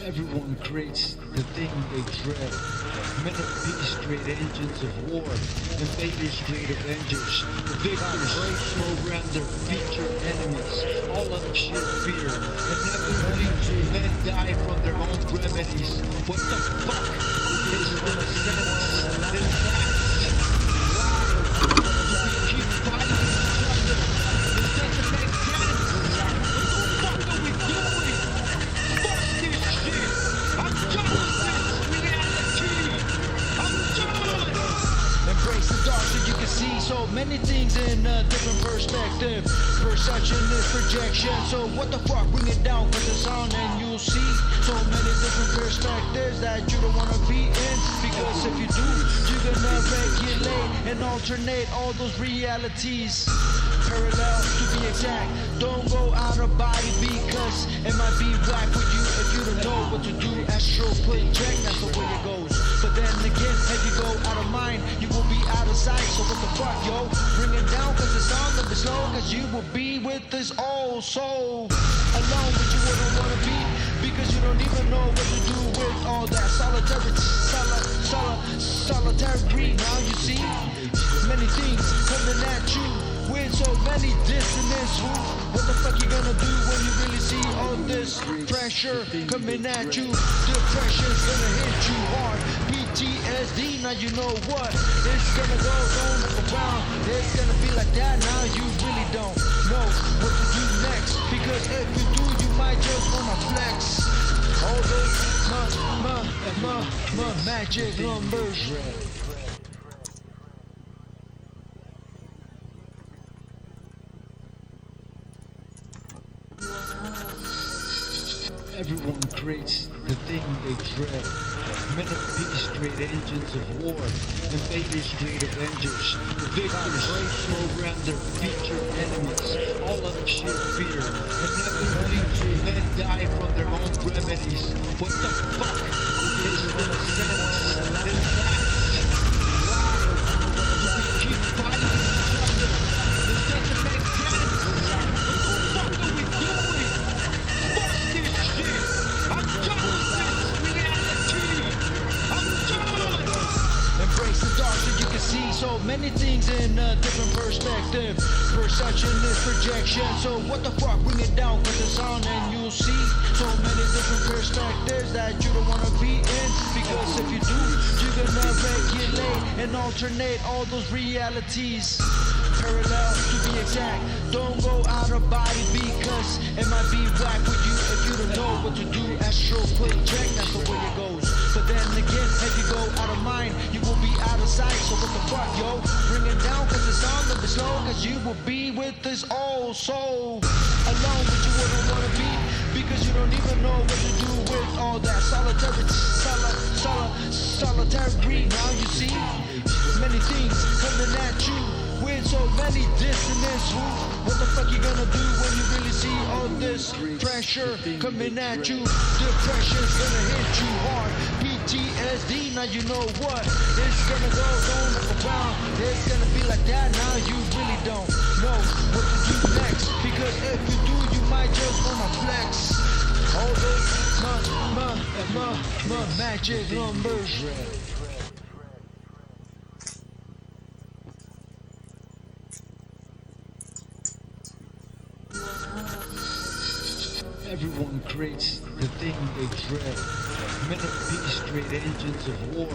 Everyone creates the thing they dread. Men of peace create engines of war. Invaders create avengers. The victors program their future enemies. All of shit fear. Inevitably, men die from their own remedies. What the fuck is the sense in that? We keep fighting each other. It doesn't make sense. What the fuck are we doing? Fuck this shit. I'm done with this reality. I'm done. Embrace the dark so you can see so many things in a different perspective. Perception is projection, so what the fuck, bring it down, cause it's on and you'll see so many different perspectives that you don't wanna be in. Because if you do, you're gonna regulate and alternate all those realities. Parallel to be exact, don't go out of body because it might be whack for you if you don't know what to do. Astral project, that's the way it goes. But then again, if you go out of mind, you will be out of sight. So what the fuck, yo? Bring it down cause it's on the slow, cause you will be with this old soul. Alone but you wouldn't wanna be, because you don't even know what to do with all that solitary. Now you see many things coming at you with so many dissonance. What the fuck you gonna do when you really see all this pressure coming at you? Depression's gonna hit you hard. PTSD, now you know what it's gonna go around. It's gonna be like that. Now you really don't know what to do next, because if you do, you might just wanna flex all those magic numbers. Everyone creates the thing they dread. Men of peace create engines of war. Invaders create avengers. The victors program their future enemies. All of shit fear. Inevitably, men die from their own remedies. What the fuck is the sense in that? We keep fighting each other. It doesn't make sense. What the fuck are we doing? Fuck this shit. I'm done with this reality. I'm done. Embrace the dark so you can see so many things in a different perspective. Perception is projection, so what the fuck, bring it down cause it's on and you'll see so many different perspectives that you don't wanna be in. Because if you do, you're gonna regulate and alternate all those realities. Parallel to be exact, don't go out of body because it might be whack for you if you don't know what to do. Astral project, that's the way it goes. But then again, if you go out of mind, you will be out of sight. So what the fuck, yo? Bring it down cause it's on the slow, cause you will be with this old soul. Alone but you wouldn't wanna be, because you don't even know what to do with all that solitary. Now you see many things coming at you with so many dissonance. What the fuck you gonna do when you really see all this pressure coming at you? Depression's gonna hit you hard. PTSD, now you know what it's gonna go around. It's gonna be like that. Now you really don't know what to do next, because if you do, you might just wanna flex all those magic numbers. Everyone creates the thing they dread. Men of peace create engines of war.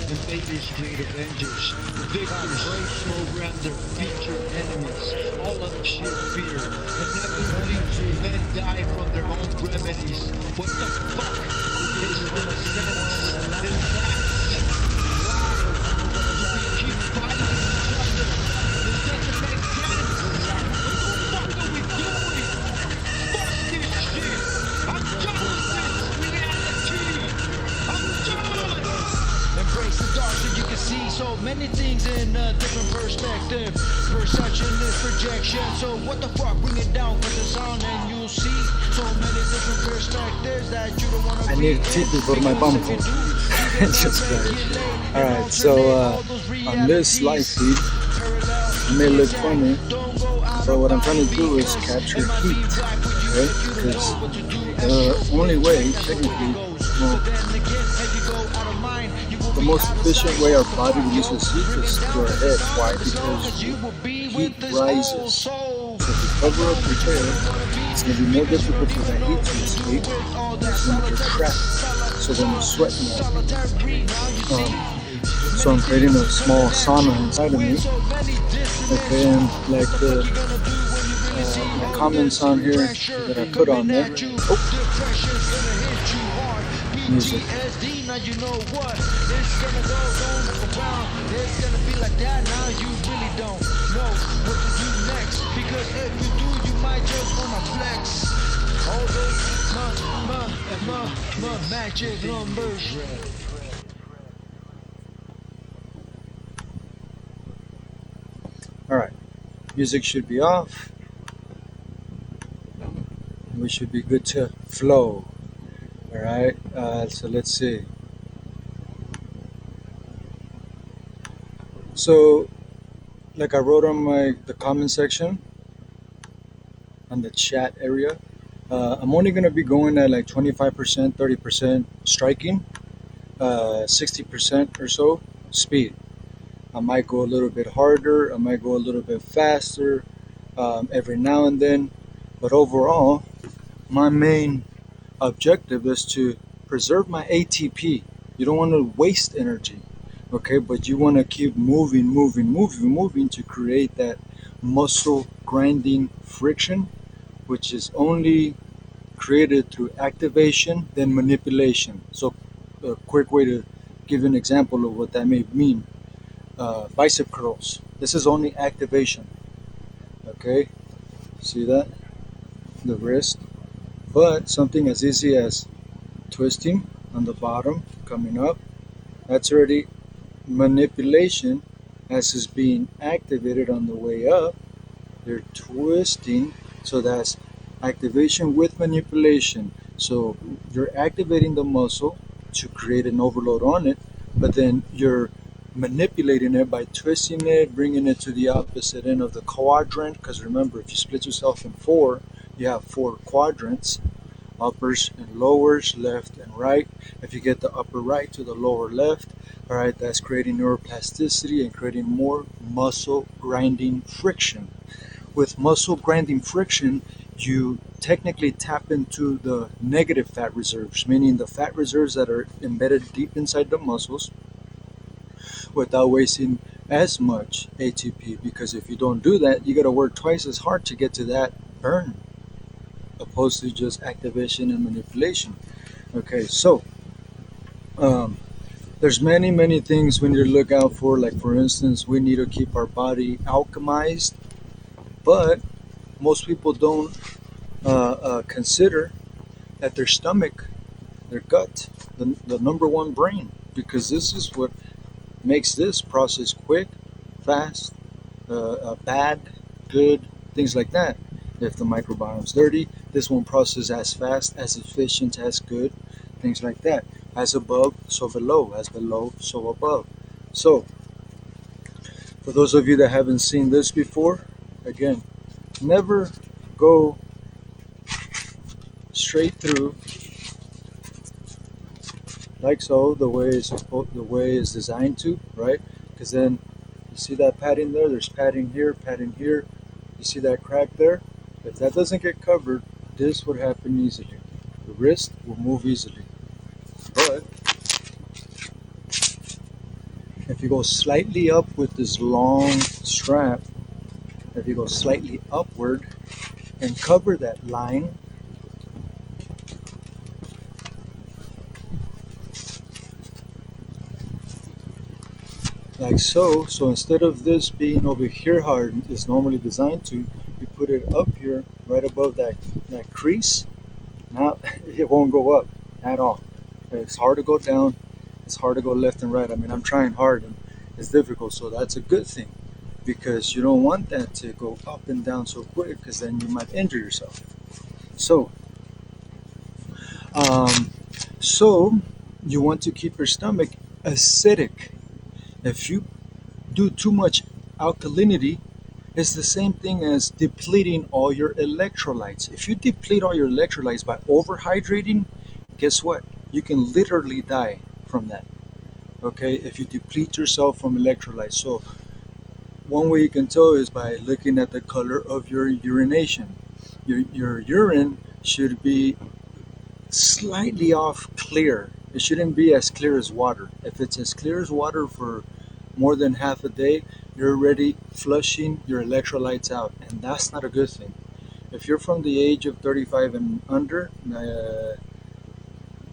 Invaders create avengers. The victors program their future enemies. All of shit fear. Inevitably, men die from their own remedies. What the fuck is the sense in that? We keep fighting each other. It doesn't make sense. What the fuck are we doing? Fuck this shit. I'm done with this reality. I'm done. Embrace the dark so you can see so many things in a different perspective. Perception is projection, so what the fuck, bring it down cause it's on and you'll see so many different perspectives that you don't wanna be. I need tissue for my bum hole. Just kidding. Alright, so on this live feed, it may look funny, But what I'm trying to do is capture heat, okay? Because the only way, technically, well, the most efficient way our body releases heat is through our head. Why? Because heat rises. So if you cover up your head, it's going to be more difficult for that heat to escape. It's going to get trapped. So then you sweat more. So I'm creating a small sauna inside of me. Okay, and like my comments on here that I put on there. Oh. Music. Now you know what it's gonna go around. It's gonna be like that. Now you really don't know what to do next, because if you do, you might just wanna flex all those magic numbers. All right, music should be off. We should be good to flow. All right, so let's see. So, like I wrote on the comment section, on the chat area, I'm only gonna be going at like 25%, 30% striking, 60% or so speed. I might go a little bit harder, I might go a little bit faster, every now and then, but overall, my main objective is to preserve my ATP. You don't want to waste energy, okay? But you want to keep moving to create that muscle grinding friction, which is only created through activation, then manipulation. So a quick way to give an example of what that may mean. Bicep curls. This is only activation, okay? See that? The wrist. But something as easy as twisting on the bottom, coming up, that's already manipulation, as is being activated on the way up. They're twisting, so that's activation with manipulation. So you're activating the muscle to create an overload on it, but then you're manipulating it by twisting it, bringing it to the opposite end of the quadrant, because remember, if you split yourself in four, you have four quadrants: uppers and lowers, left and right. If you get the upper right to the lower left, all right, that's creating neuroplasticity and creating more muscle grinding friction. With muscle grinding friction, you technically tap into the negative fat reserves, meaning the fat reserves that are embedded deep inside the muscles, without wasting as much ATP. Because if you don't do that, you got to work twice as hard to get to that burn, opposed to just activation and manipulation. Okay, so there's many things we need to look out for. Like, for instance, we need to keep our body alchemized, but most people don't consider that their stomach, their gut, the number one brain, because this is what makes this process quick, fast, bad, good, things like that. If the microbiome's dirty, this won't process as fast, as efficient, as good, things like that. As above, so below. As below, so above. So, for those of you that haven't seen this before, again, never go straight through like so, the way it's designed to, right? Because then you see that padding there, there's padding here, you see that crack there. If that doesn't get covered, this would happen easily. The wrist will move easily. But if you go slightly up with this long strap, if you go slightly upward and cover that line, like so. So instead of this being over here how it's normally designed to, you put it up here right above that crease. Now it won't go up at all. It's hard to go down, it's hard to go left and right. I mean, I'm trying hard and it's difficult, so that's a good thing, because you don't want that to go up and down so quick, because then you might injure yourself. So you want to keep your stomach acidic. If you do too much alkalinity, It's the same thing as depleting all your electrolytes. If you deplete all your electrolytes by overhydrating, guess what? You can literally die from that. Okay, if you deplete yourself from electrolytes. So one way you can tell is by looking at the color of your urination. Your urine should be slightly off clear. It shouldn't be as clear as water. If it's as clear as water for more than half a day, you're already flushing your electrolytes out, and that's not a good thing. If you're from the age of 35 and under,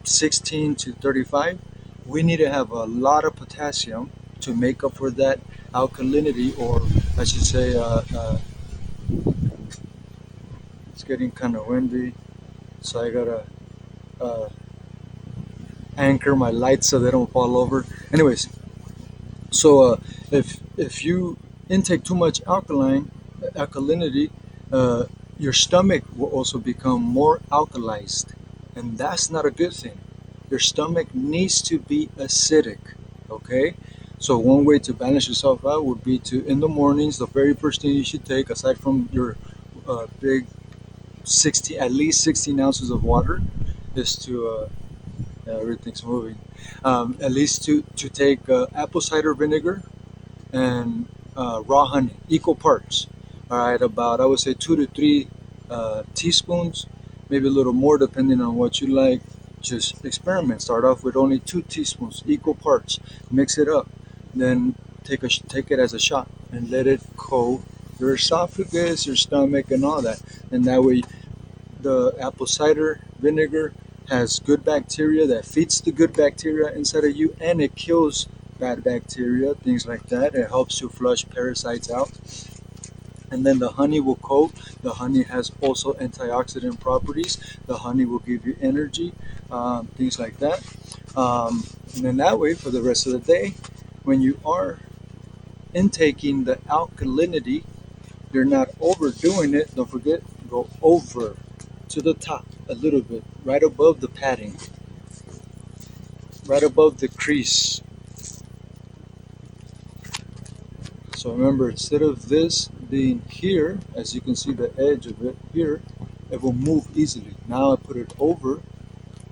16 to 35, we need to have a lot of potassium to make up for that alkalinity, or I should say, it's getting kind of windy, so I gotta anchor my lights so they don't fall over. Anyways, so if you intake too much alkalinity, your stomach will also become more alkalized, and that's not a good thing. Your stomach needs to be acidic. Okay, so one way to balance yourself out would be to, in the mornings, the very first thing you should take, aside from your big at least 16 ounces of water, is to everything's moving. At least to take apple cider vinegar and raw honey, equal parts. All right, about, I would say, 2 to 3 teaspoons, maybe a little more depending on what you like. Just experiment. Start off with only 2 teaspoons, equal parts. Mix it up, then take it as a shot and let it coat your esophagus, your stomach, and all that. And that way, the apple cider vinegar has good bacteria that feeds the good bacteria inside of you, and it kills bad bacteria, things like that. It helps to flush parasites out. And then the honey will coat. The honey has also antioxidant properties. The honey will give you energy, things like that. And then that way, for the rest of the day, when you are intaking the alkalinity, you're not overdoing it. Don't forget, go over to the top a little bit, right above the padding, right above the crease. So remember, instead of this being here, as you can see the edge of it here, it will move easily. Now I put it over,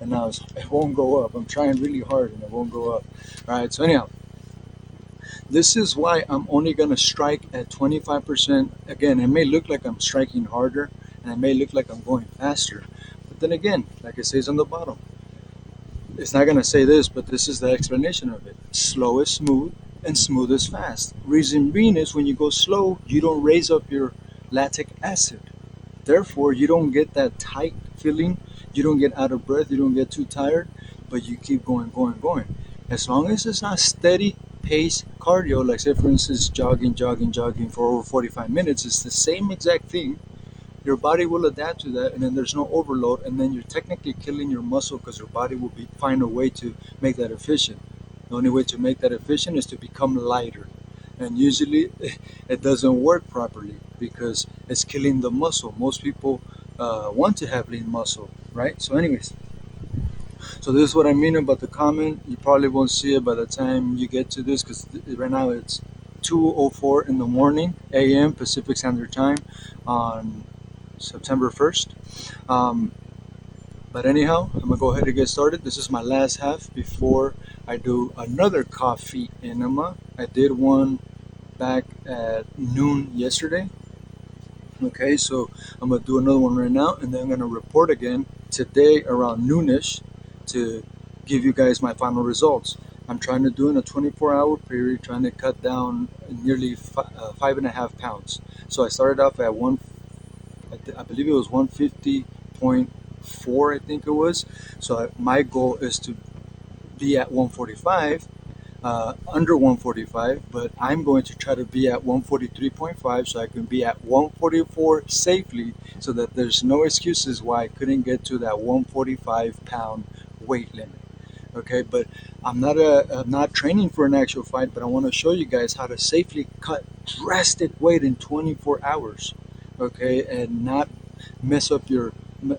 and now it won't go up. I'm trying really hard and it won't go up. All right, so anyhow, this is why I'm only going to strike at 25%. Again, it may look like I'm striking harder, and it may look like I'm going faster. But then again, like it says on the bottom, it's not going to say this, but this is the explanation of it. Slow is smooth, and smooth is fast. Reason being is, when you go slow, you don't raise up your lactic acid. Therefore, you don't get that tight feeling. You don't get out of breath. You don't get too tired, but you keep going. As long as it's not steady pace cardio, like say for instance jogging for over 45 minutes, it's the same exact thing. Your body will adapt to that, and then there's no overload, and then you're technically killing your muscle, because your body will find a way to make that efficient. The only way to make that efficient is to become lighter, and usually it doesn't work properly because it's killing the muscle. Most people want to have lean muscle, right? So anyways, so this is what I mean about the comment. You probably won't see it by the time you get to this, because right now it's 2:04 in the morning a.m. Pacific Standard Time on September 1st. But anyhow, I'm gonna go ahead and get started. This is my last half before I do another coffee enema. I did one back at noon yesterday. Okay, so I'm gonna do another one right now, and then I'm gonna report again today around noonish to give you guys my final results. I'm trying to do in a 24-hour period, trying to cut down nearly 5.5 pounds. So I started off at I believe it was 150.4, I think it was. So my goal is to be at 145, under 145, but I'm going to try to be at 143.5, so I can be at 144 safely, so that there's no excuses why I couldn't get to that 145-pound weight limit. Okay, but I'm not training for an actual fight, but I want to show you guys how to safely cut drastic weight in 24 hours. Okay, and not mess up your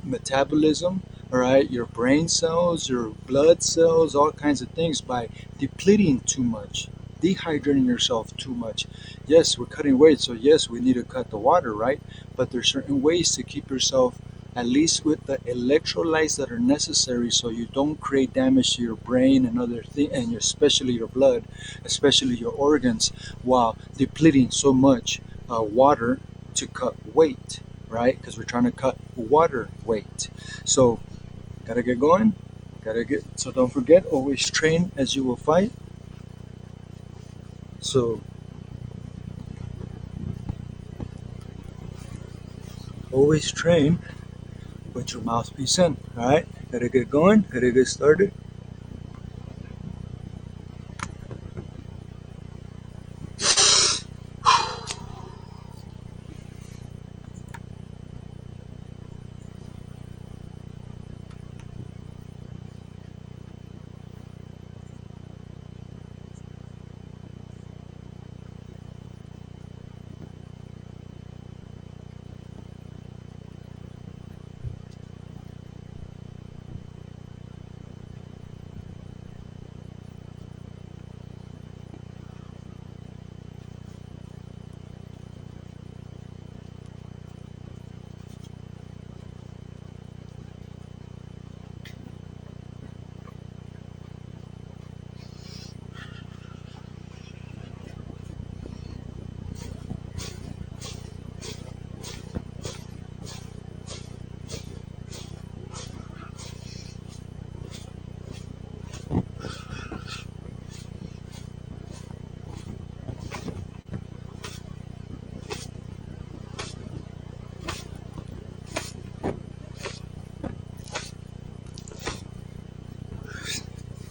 metabolism, all right, your brain cells, your blood cells, all kinds of things by depleting too much. dehydrating yourself too much. Yes, we're cutting weight, so yes, we need to cut the water, right? But there's certain ways to keep yourself at least with the electrolytes that are necessary so you don't create damage to your brain and other things, and especially your blood, especially your organs, while depleting so much water to cut weight, right? Because we're trying to cut water weight. So gotta get going, so don't forget, always train as you will fight. So always train with your mouthpiece in. All right, gotta get going, gotta get started.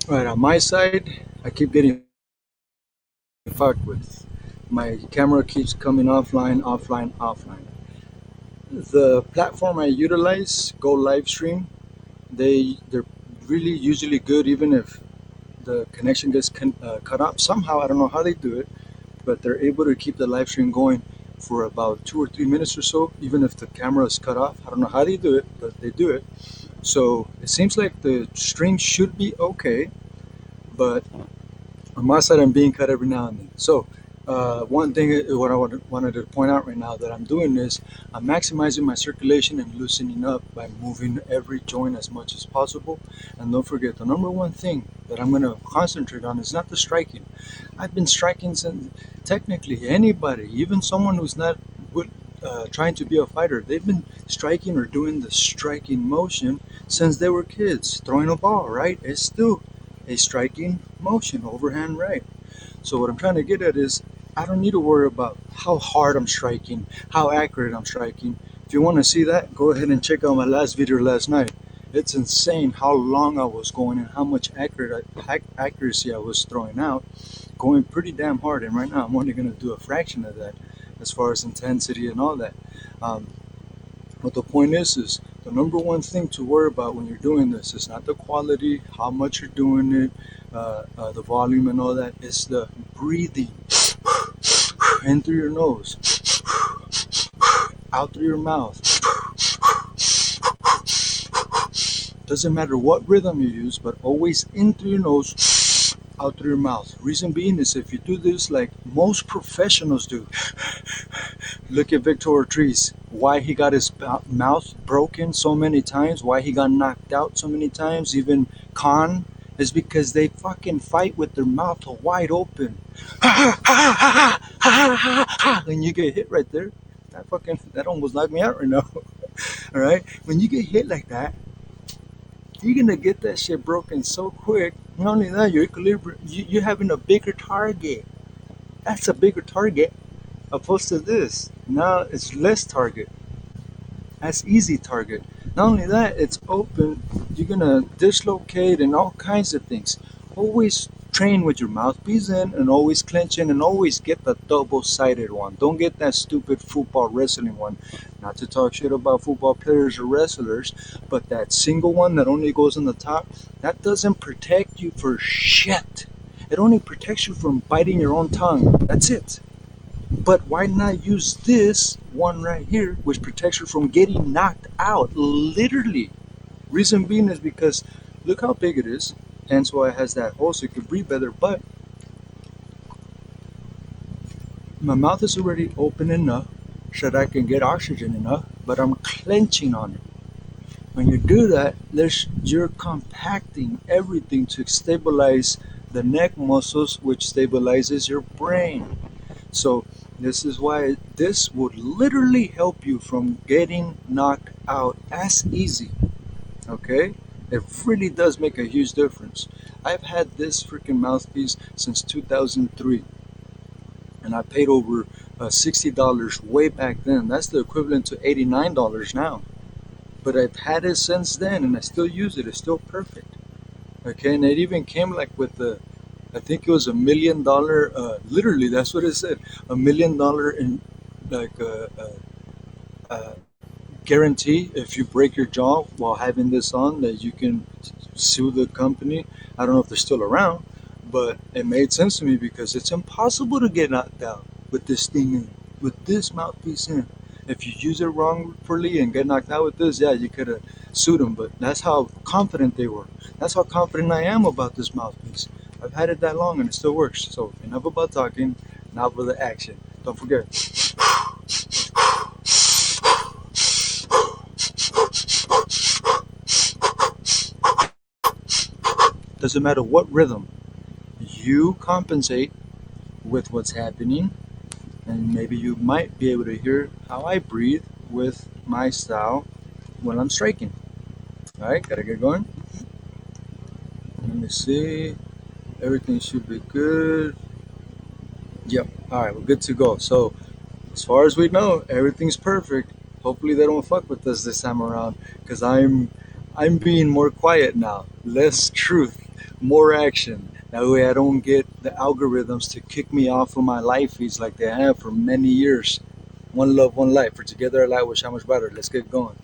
Right, on my side, I keep getting fucked with. My camera keeps coming offline, offline, offline. The platform I utilize, Go Livestream, they're really usually good even if the connection gets cut off. Somehow, I don't know how they do it, but they're able to keep the live stream going for about 2 or 3 minutes or so, even if the camera is cut off. I don't know how they do it, but they do it. So it seems like the stream should be okay, but on my side, I'm being cut every now and then. So one thing, what I wanted to point out right now that I'm doing is I'm maximizing my circulation and loosening up by moving every joint as much as possible. And don't forget, the number one thing that I'm going to concentrate on is not the striking. I've been striking since technically anybody, even someone who's not trying to be a fighter, they've been striking or doing the striking motion since they were kids. Throwing a ball, right? It's still a striking motion, overhand right. So what I'm trying to get at is I don't need to worry about how hard I'm striking, how accurate I'm striking. If you want to see that, go ahead and check out my last video last night. It's insane how long I was going and how much accuracy I was throwing out, going pretty damn hard. And right now I'm only going to do a fraction of that as far as intensity and all that. But the point is the number one thing to worry about when you're doing this is not the quality, how much you're doing it, the volume and all that. It's the breathing in through your nose, out through your mouth. Doesn't matter what rhythm you use, but always in through your nose, out through your mouth. Reason being is if you do this like most professionals do. Look at Victor Ortiz, why he got his mouth broken so many times, why he got knocked out so many times. Even Khan, is because they fucking fight with their mouth wide open. And you get hit right there. That almost knocked me out right now. All right, when you get hit like that, you're gonna get that shit broken so quick. Not only that, your equilibrium, you're having a bigger target. That's a bigger target opposed to this. Now it's less target. That's easy target. Not only that, it's open. You're gonna dislocate and all kinds of things. Always train with your mouthpiece in and always clench in and always get the double-sided one. Don't get that stupid football wrestling one. Not to talk shit about football players or wrestlers, but that single one that only goes on the top, that doesn't protect you for shit. It only protects you from biting your own tongue. That's it. But why not use this one right here, which protects you from getting knocked out, literally? Reason being is because look how big it is, hence why it has that hole so you can breathe better. But my mouth is already open enough so that I can get oxygen enough, but I'm clenching on it. When you do that, you're compacting everything to stabilize the neck muscles, which stabilizes your brain. So this is why this would literally help you from getting knocked out as easy. Okay? It really does make a huge difference. I've had this freaking mouthpiece since 2003, and I paid over $60 way back then. That's the equivalent to $89 now. But I've had it since then, and I still use it. It's still perfect. Okay, and it even came like with the, I think it was $1 million. Literally, that's what it said. $1 million in like uh, guarantee if you break your jaw while having this on, that you can sue the company. I don't know if they're still around, but it made sense to me because it's impossible to get knocked out with this thing in, with this mouthpiece in. If you use it wrongfully and get knocked out with this, yeah, you could have sued them. But that's how confident they were. That's how confident I am about this mouthpiece. I've had it that long and it still works. So enough about talking, now for the action. Don't forget. Doesn't matter what rhythm, you compensate with what's happening, and maybe you might be able to hear how I breathe with my style when I'm striking. All right, gotta get going. Let me see. Everything should be good. Yep. All right, we're good to go. So, as far as we know, everything's perfect. Hopefully, they don't fuck with us this time around, because I'm being more quiet now. Less truth, more action. That way, I don't get the algorithms to kick me off of my life feeds like they have for many years. One love, one life. For together, our life will shine much brighter. Let's get going.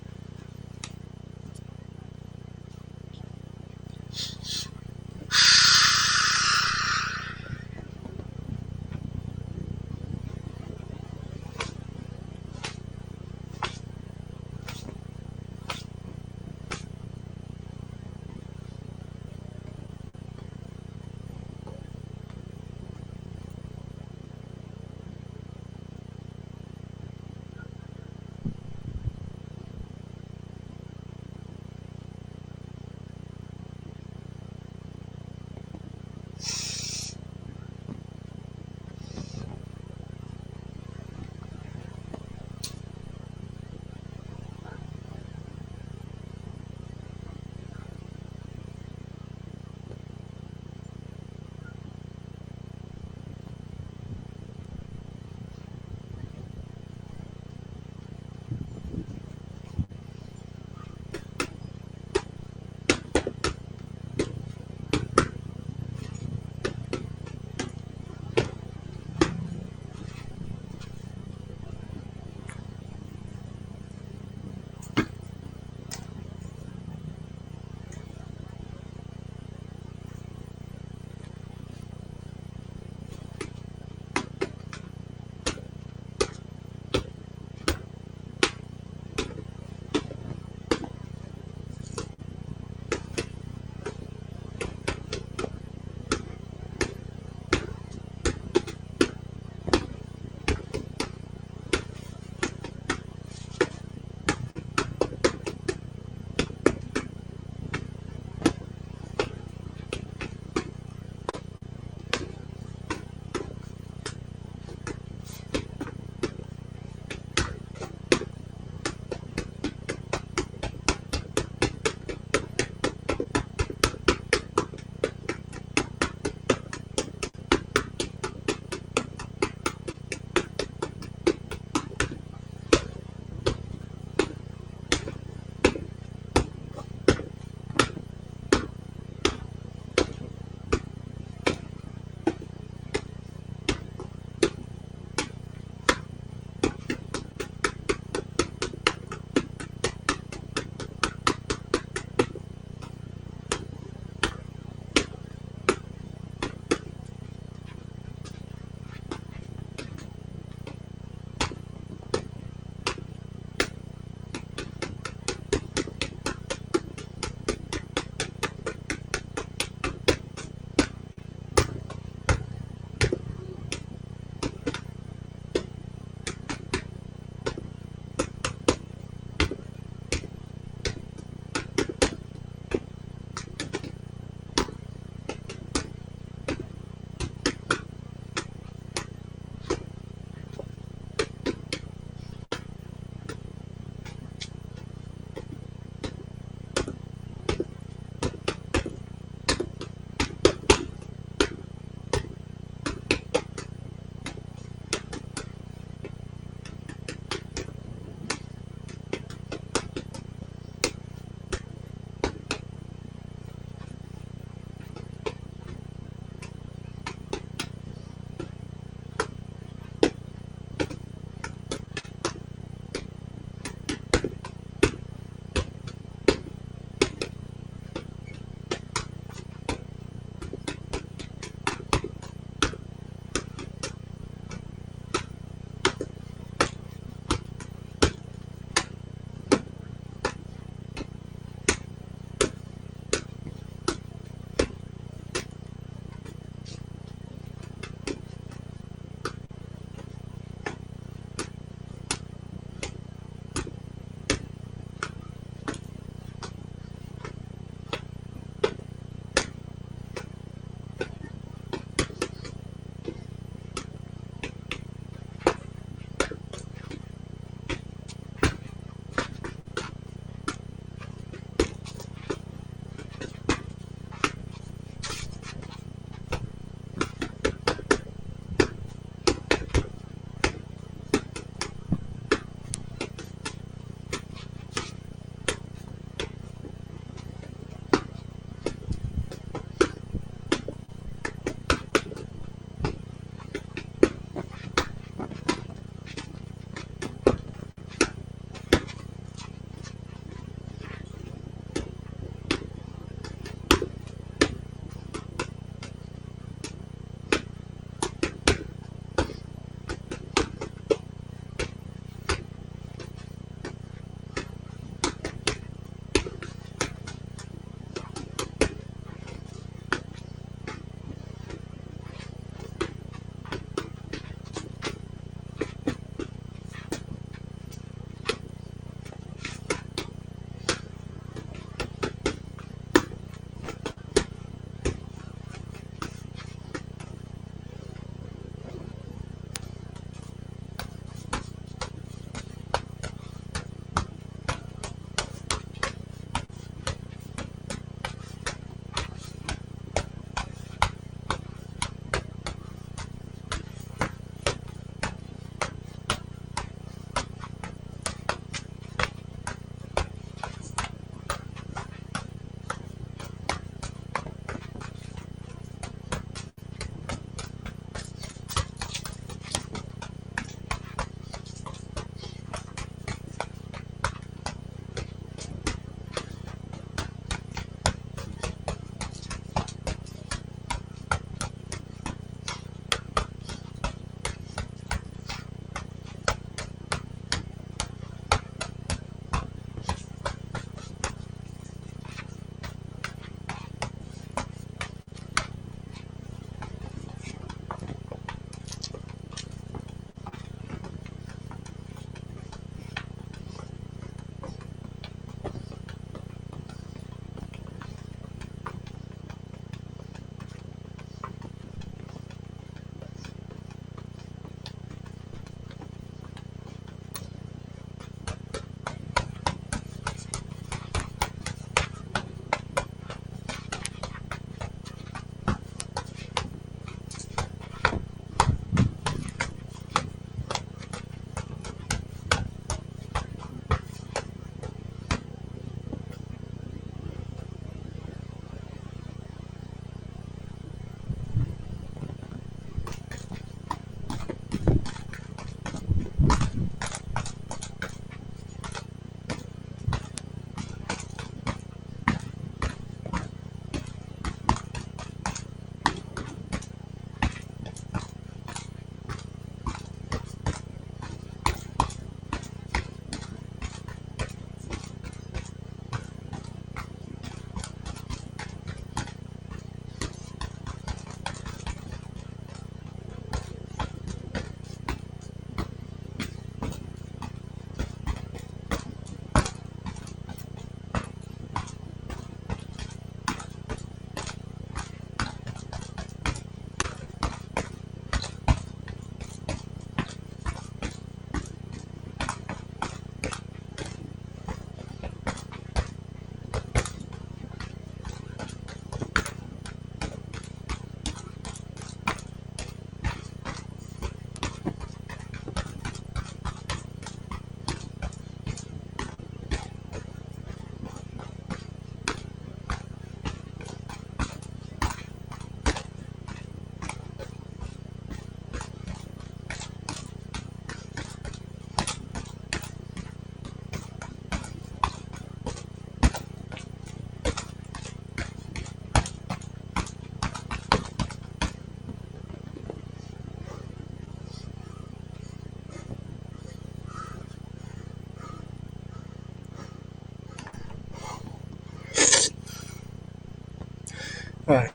Alright.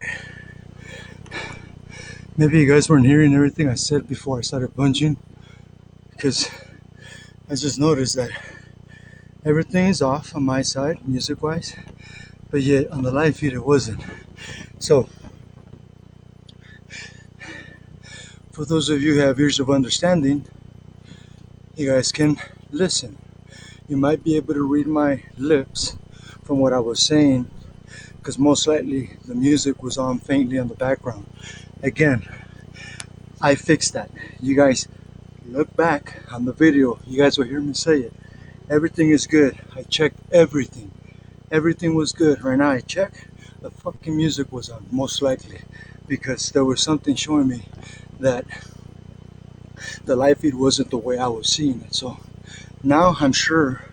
Maybe you guys weren't hearing everything I said before I started punching, because I just noticed that everything is off on my side, music-wise, but yet on the live feed it wasn't. So, for those of you who have ears of understanding, you guys can listen. You might be able to read my lips from what I was saying, because most likely the music was on faintly on the background. Again, I fixed that. You guys look back on the video, you guys will hear me say it. Everything is good. I checked everything. Everything was good. Right now I check, the fucking music was on, most likely, because there was something showing me that the live feed wasn't the way I was seeing it. So now I'm sure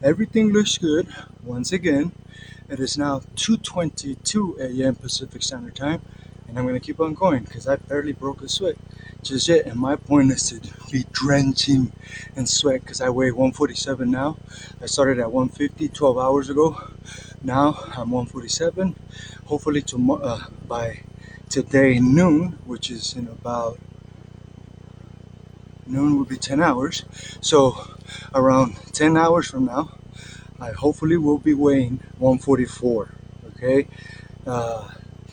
everything looks good. Once again, it is now 2:22 a.m. Pacific Standard Time, and I'm gonna keep on going because I barely broke a sweat just yet. And my point is to be drenching in sweat because I weigh 147 now. I started at 150 12 hours ago. Now I'm 147. Hopefully by today noon, which is in about noon, will be 10 hours. So around 10 hours from now, I hopefully will be weighing 144. Okay.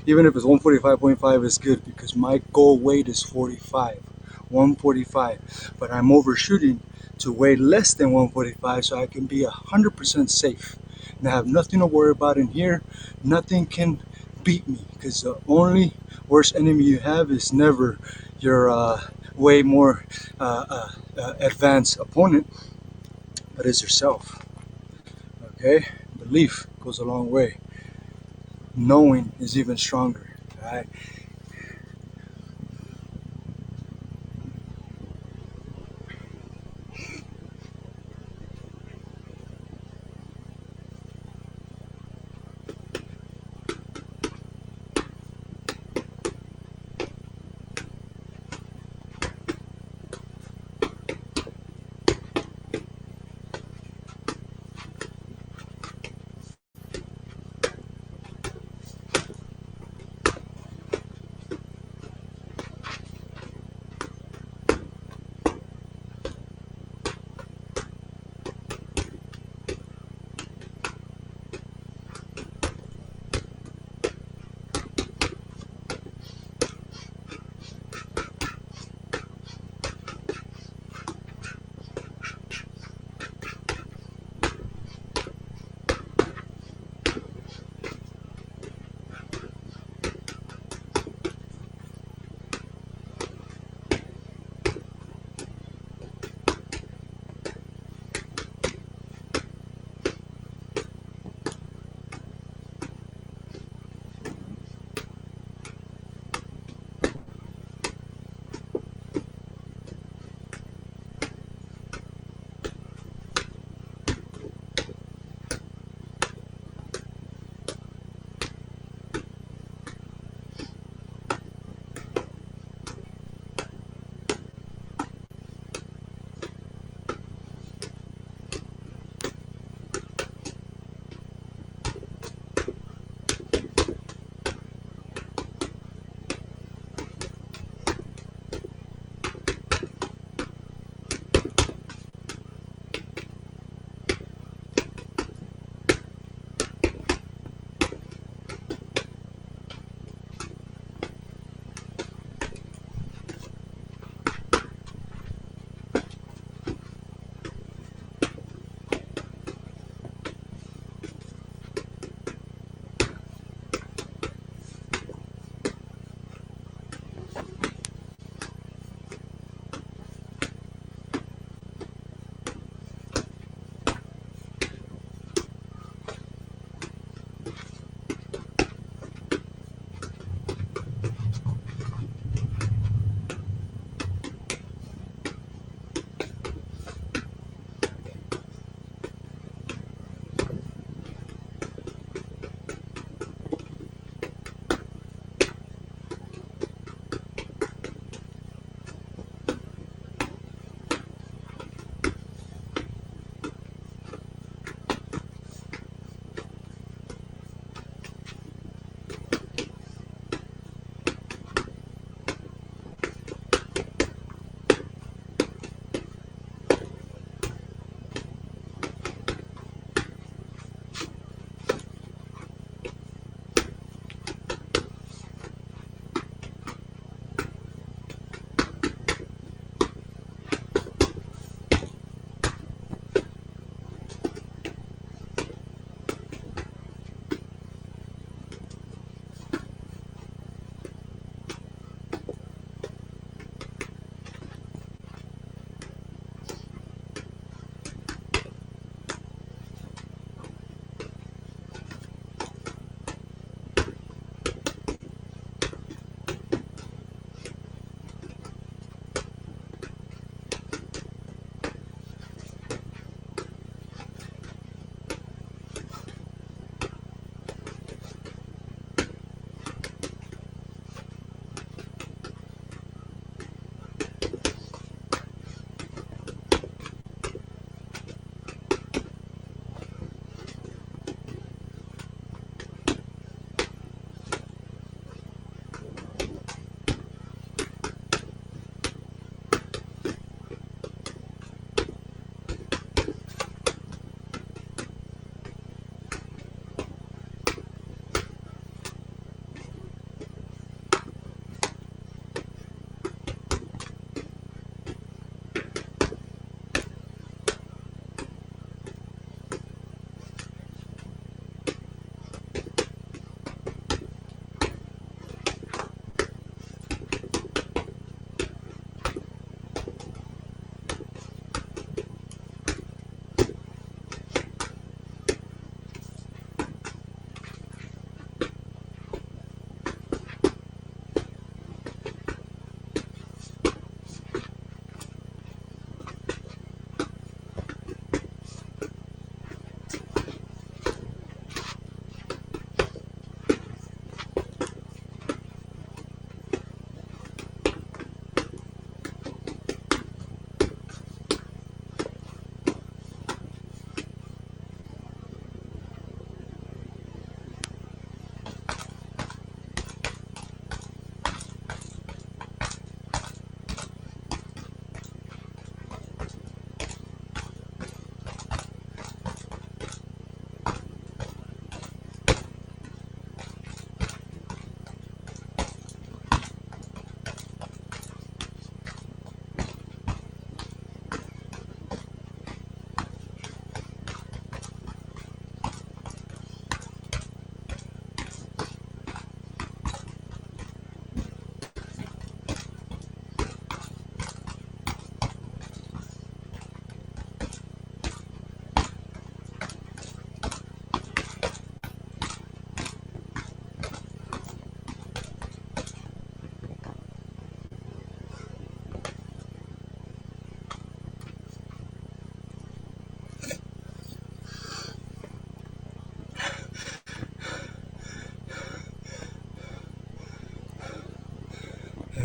Even if it's 145.5 is good because my goal weight is 145, but I'm overshooting to weigh less than 145 so I can be 100% safe and I have nothing to worry about in here. Nothing can beat me because the only worst enemy you have is never your way more advanced opponent, but it's yourself. Okay, belief goes a long way. Knowing is even stronger. All right.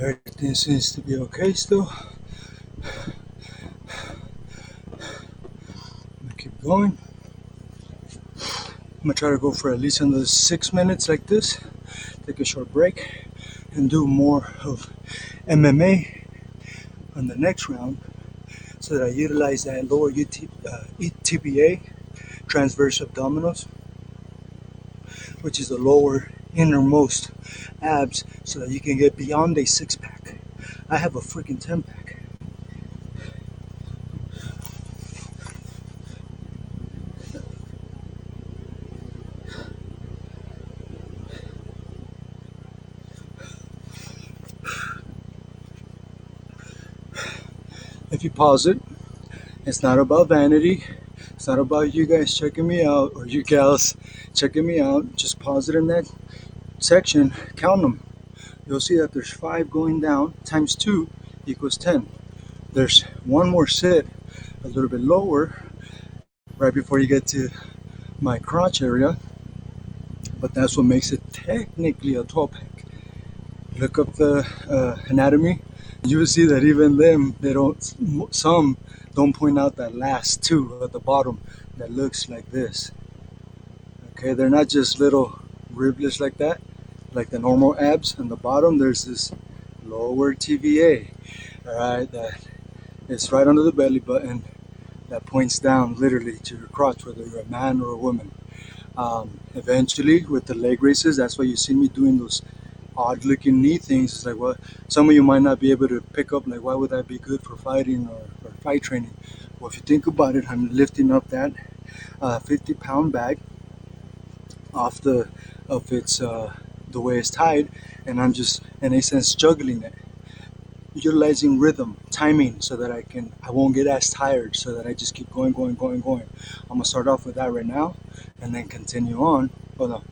Everything seems to be okay still. I'm gonna keep going. I'm gonna try to go for at least another 6 minutes like this, take a short break, and do more of MMA on the next round so that I utilize that lower TBA, transverse abdominals, which is the lower innermost abs, so that you can get beyond a 6-pack. I have a freaking 10-pack. If you pause it, it's not about vanity. It's not about you guys checking me out or you gals checking me out. Just pause it in that section, count them. You'll see that there's 5 going down times 2 equals 10. There's one more sit a little bit lower right before you get to my crotch area, but that's what makes it technically a 12-pack. Look up the anatomy. You will see that even them, some don't point out that last 2 at the bottom that looks like this. Okay, they're not just little riblets like that, like the normal abs. On the bottom, there's this lower TVA, all right, that is right under the belly button that points down literally to your crotch, whether you're a man or a woman. Eventually, with the leg raises, that's why you see me doing those odd looking knee things. It's like, well, some of you might not be able to pick up, like, why would that be good for fighting or fight training? Well, if you think about it, I'm lifting up that 50-pound bag off the way it's tied, and I'm just in a sense juggling it, utilizing rhythm, timing, so that I won't get as tired, so that I just keep going. I'm gonna start off with that right now and then continue on. Hold on.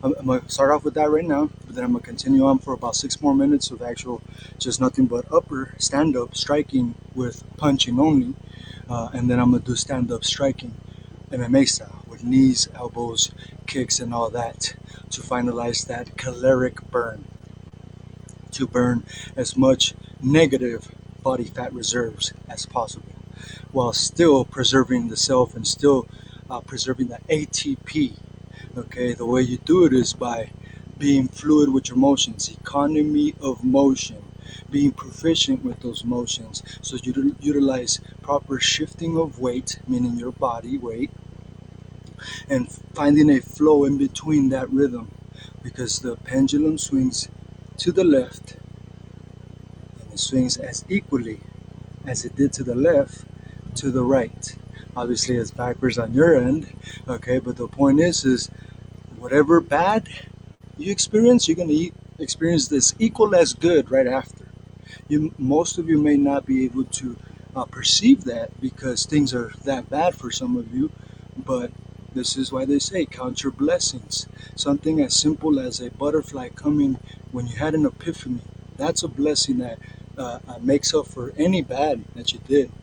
I'm gonna start off with that right now, but then I'm gonna continue on for about 6 more minutes of actual, just nothing but upper stand-up striking with punching only, and then I'm gonna do stand-up striking MMA style with knees, elbows, kicks, and all that to finalize that caloric burn, to burn as much negative body fat reserves as possible, while still preserving the self and still preserving the ATP. Okay, the way you do it is by being fluid with your motions, economy of motion, being proficient with those motions. So you utilize proper shifting of weight, meaning your body weight, and finding a flow in between that rhythm, because the pendulum swings to the left and it swings as equally as it did to the left to the right. Obviously it's backwards on your end, okay, but the point is whatever bad you experience, you're going to experience this equal as good right after. Most of you may not be able to perceive that because things are that bad for some of you, but this is why they say count your blessings. Something as simple as a butterfly coming when you had an epiphany, that's a blessing that makes up for any bad that you did,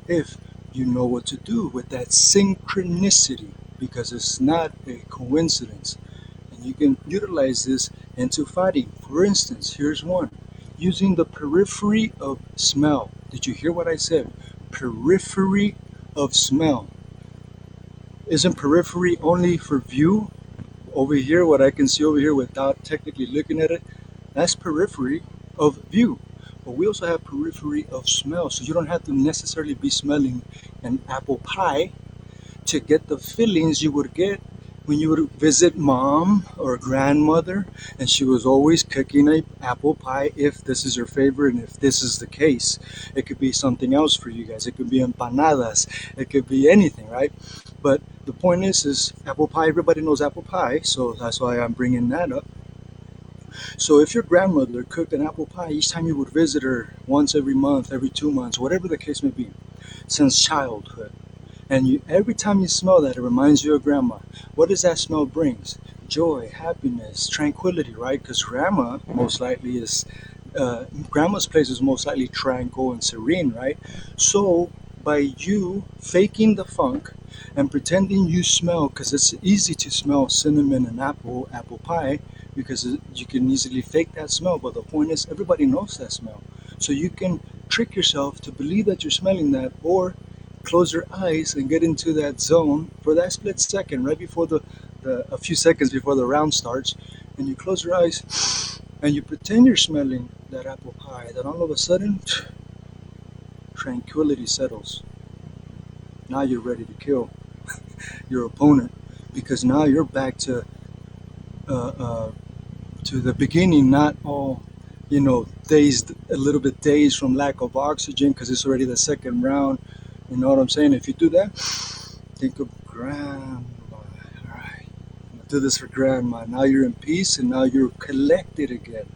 if you know what to do with that synchronicity, because it's not a coincidence. And you can utilize this into fighting. For instance, here's one. Using the periphery of smell. Did you hear what I said? Periphery of smell. Isn't periphery only for view? Over here, what I can see over here without technically looking at it, that's periphery of view. But we also have periphery of smell, so you don't have to necessarily be smelling an apple pie to get the feelings you would get when you would visit mom or grandmother and she was always cooking an apple pie, if this is your favorite and if this is the case. It could be something else for you guys. It could be empanadas. It could be anything, right? But the point is apple pie, everybody knows apple pie, so that's why I'm bringing that up. So if your grandmother cooked an apple pie each time you would visit her, once every month, every 2 months, whatever the case may be, since childhood, and every time you smell that, it reminds you of grandma. What does that smell brings? Joy, happiness, tranquility, right? Because grandma most likely is, grandma's place is most likely tranquil and serene, right? So by you faking the funk and pretending you smell, because it's easy to smell cinnamon and apple pie, because you can easily fake that smell. But the point is, everybody knows that smell. So you can trick yourself to believe that you're smelling that, or close your eyes and get into that zone for that split second, right before a few seconds before the round starts, and you close your eyes and you pretend you're smelling that apple pie. Then all of a sudden, tranquility settles. Now you're ready to kill your opponent, because now you're back to the beginning, not all, dazed, a little bit dazed from lack of oxygen because it's already the second round. You know what I'm saying? If you do that, think of grandma. All right, do this for grandma. Now you're in peace, and now you're collected again.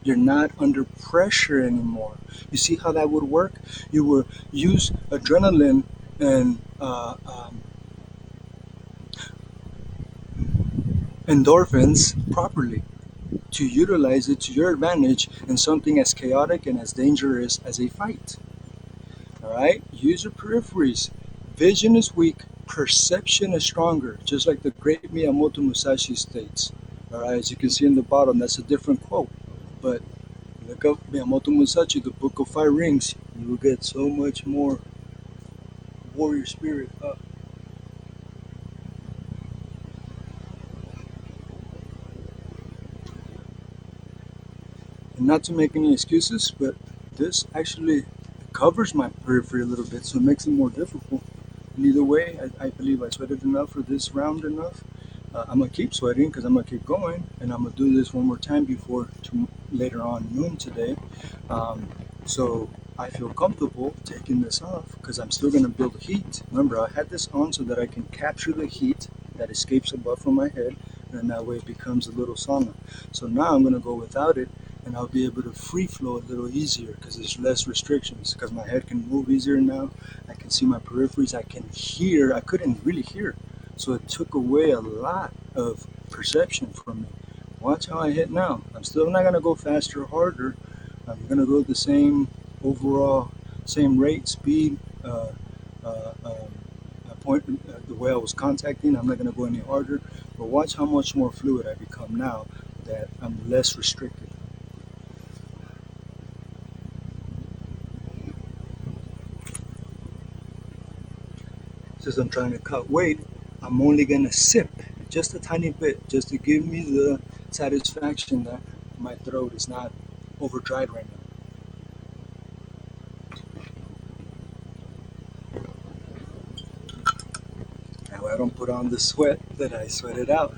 You're not under pressure anymore. You see how that would work? You would use adrenaline and endorphins properly, to utilize it to your advantage in something as chaotic and as dangerous as a fight. All right, use your peripheries. Vision is weak, perception is stronger, just like the great Miyamoto Musashi states. All right, as you can see in the bottom, that's a different quote, but look up Miyamoto Musashi, the Book of Five Rings. You will get so much more warrior spirit up. And not to make any excuses, but this actually covers my periphery a little bit, so it makes it more difficult. And either way, I believe I sweated enough for this round enough. I'm gonna keep sweating because I'm gonna keep going, and I'm gonna do this one more time before later on noon today. So I feel comfortable taking this off because I'm still gonna build heat. Remember, I had this on so that I can capture the heat that escapes above from my head, and that way it becomes a little sauna. So now I'm gonna go without it, and I'll be able to free flow a little easier because there's less restrictions, because my head can move easier now. I can see my peripheries. I can hear. I couldn't really hear, so it took away a lot of perception from me. Watch how I hit now. I'm still not gonna go faster or harder. I'm gonna go the same overall, same rate, speed, point, the way I was contacting. I'm not gonna go any harder, but watch how much more fluid I become now that I'm less restricted. Since I'm trying to cut weight, I'm only gonna sip just a tiny bit, just to give me the satisfaction that my throat is not over dried right now. That way I don't put on the sweat that I sweated out.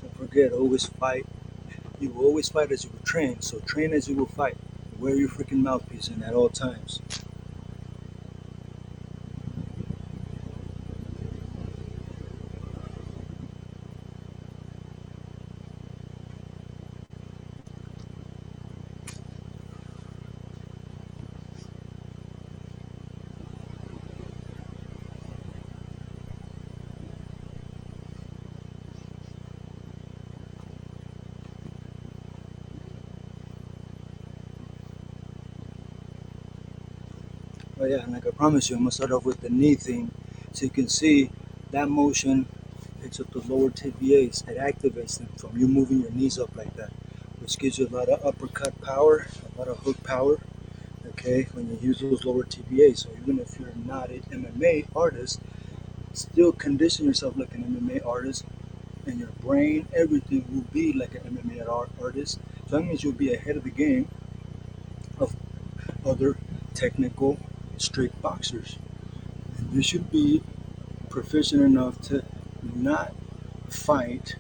Don't forget, always fight. You will always fight as you will train, so train as you will fight. Wear your freaking mouthpiece in at all times. Oh yeah, and like I promised you, I'm gonna start off with the knee thing, so you can see that motion picks up the lower tibias. It activates them from you moving your knees up like that, which gives you a lot of uppercut power, a lot of hook power. Okay, when you use those lower tibias. So even if you're not an MMA artist, still condition yourself like an MMA artist, and your brain, everything will be like an MMA artist. So that means you'll be ahead of the game of other technical strict boxers. And you should be proficient enough to not fight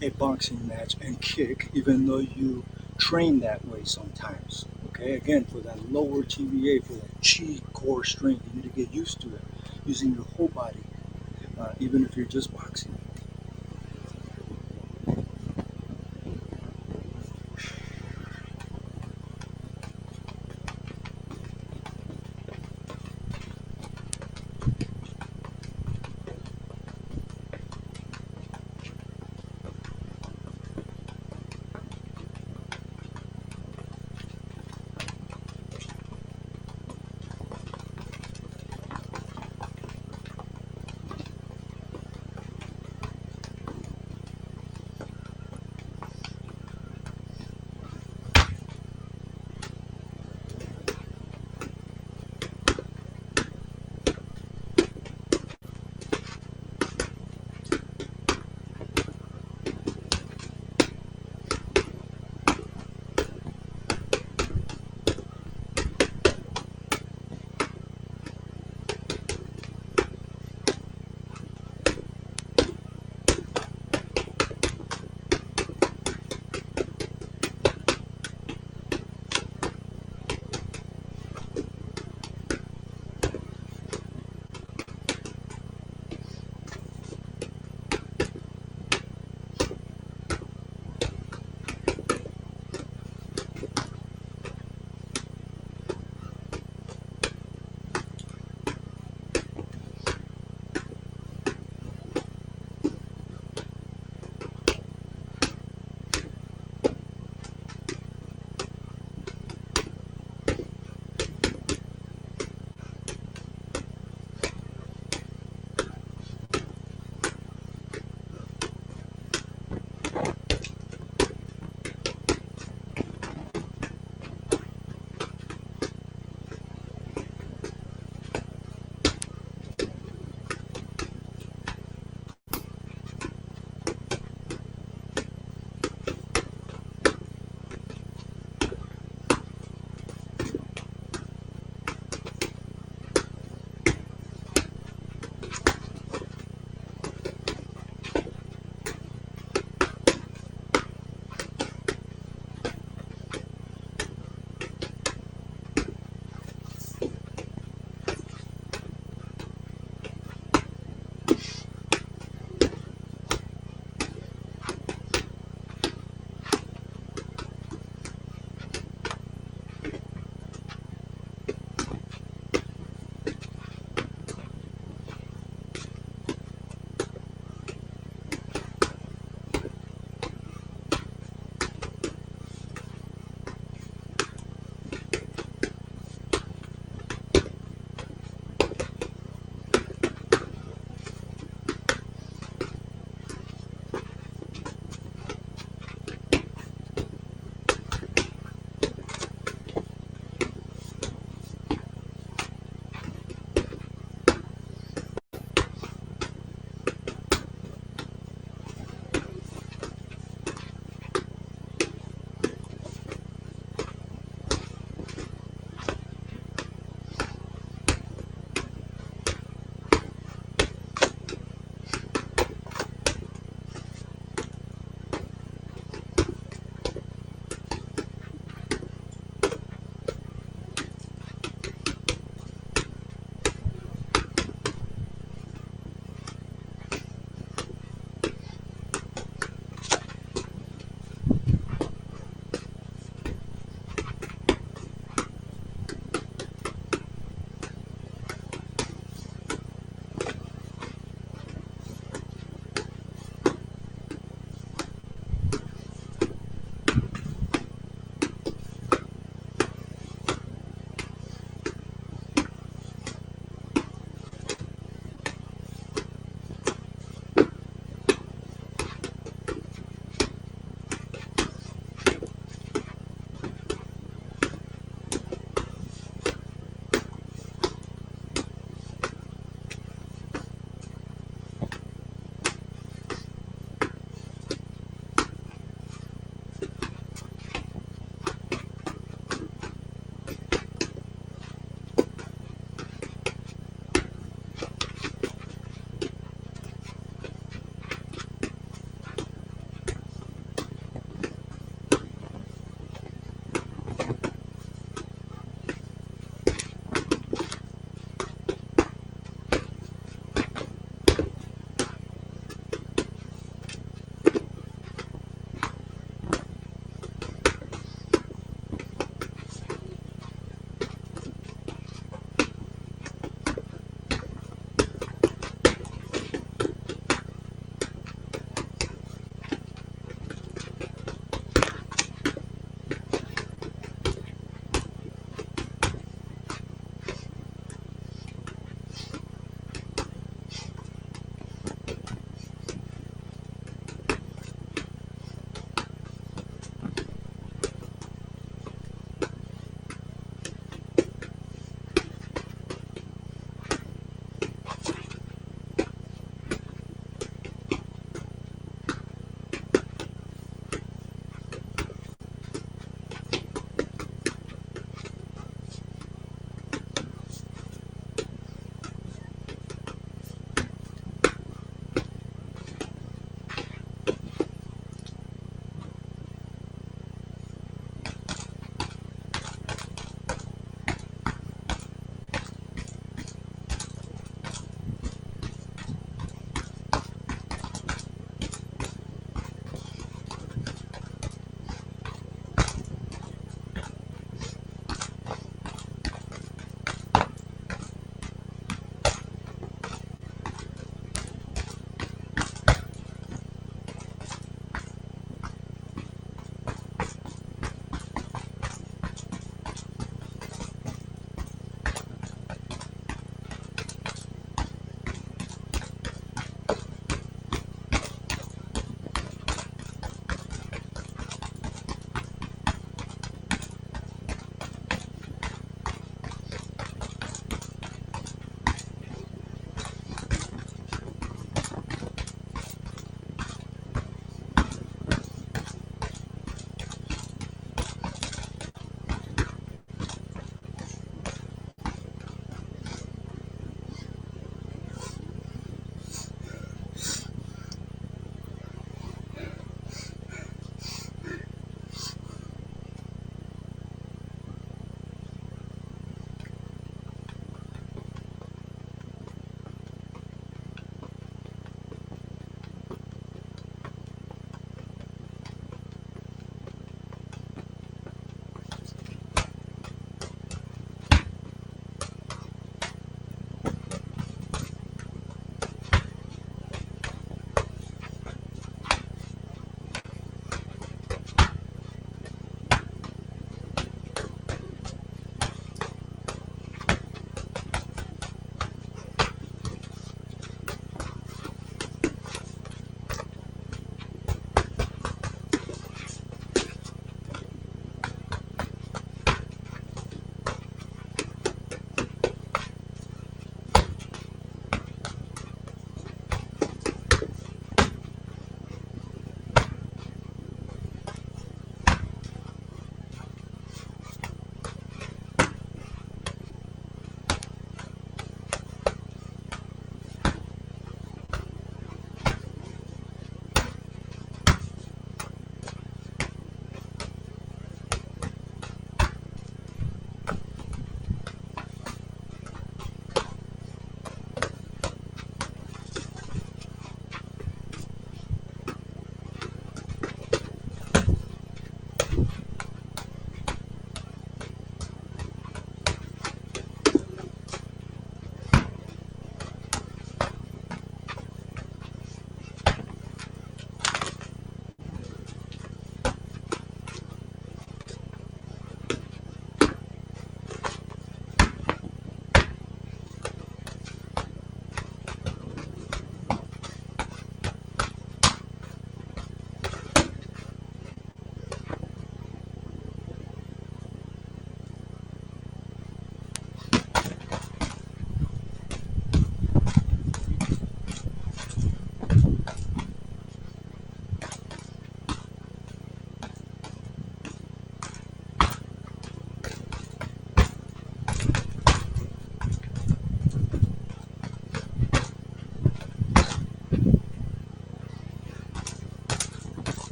a boxing match and kick, even though you train that way sometimes. Okay, again, for that lower TVA, for that chi core strength, you need to get used to it, using your whole body, even if you're just boxing.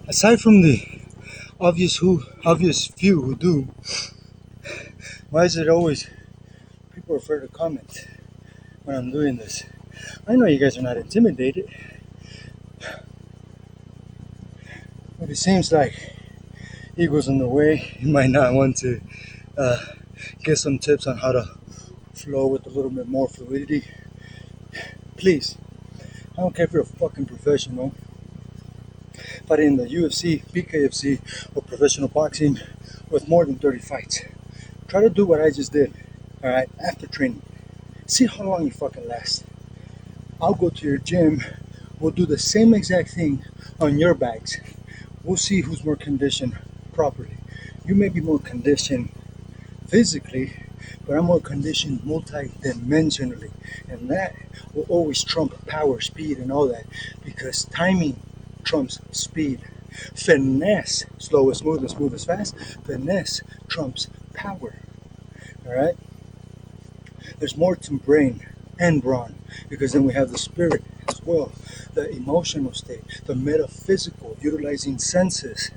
Aside from the obvious few who do, why is it always people are afraid to comment when I'm doing this? I know you guys are not intimidated, but it seems like ego's in the way. You might not want to get some tips on how to flow with a little bit more fluidity. Please, I don't care if you're a fucking professional, fighting in the UFC, BKFC, or professional boxing with more than 30 fights. Try to do what I just did, alright, after training. See how long you fucking last. I'll go to your gym, we'll do the same exact thing on your bags. We'll see who's more conditioned properly. You may be more conditioned physically, but I'm more conditioned multi-dimensionally. And that will always trump power, speed, and all that, because timing trumps speed. Finesse, slow is smooth and smooth is fast. Finesse trumps power. Alright? There's more to brain and brawn, because then we have the spirit as well, the emotional state, the metaphysical, utilizing senses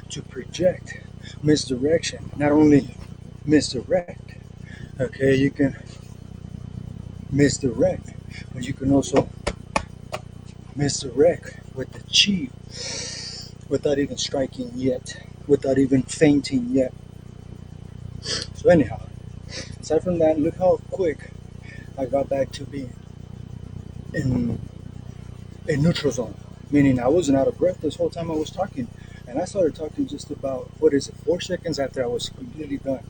to project misdirection. Not only misdirect, okay, you can misdirect, but you can also misdirect with the chi without even striking yet, without even fainting yet. So anyhow, aside from that, look how quick I got back to being in a neutral zone, meaning I wasn't out of breath this whole time I was talking, and I started talking just about 4 seconds after I was completely done.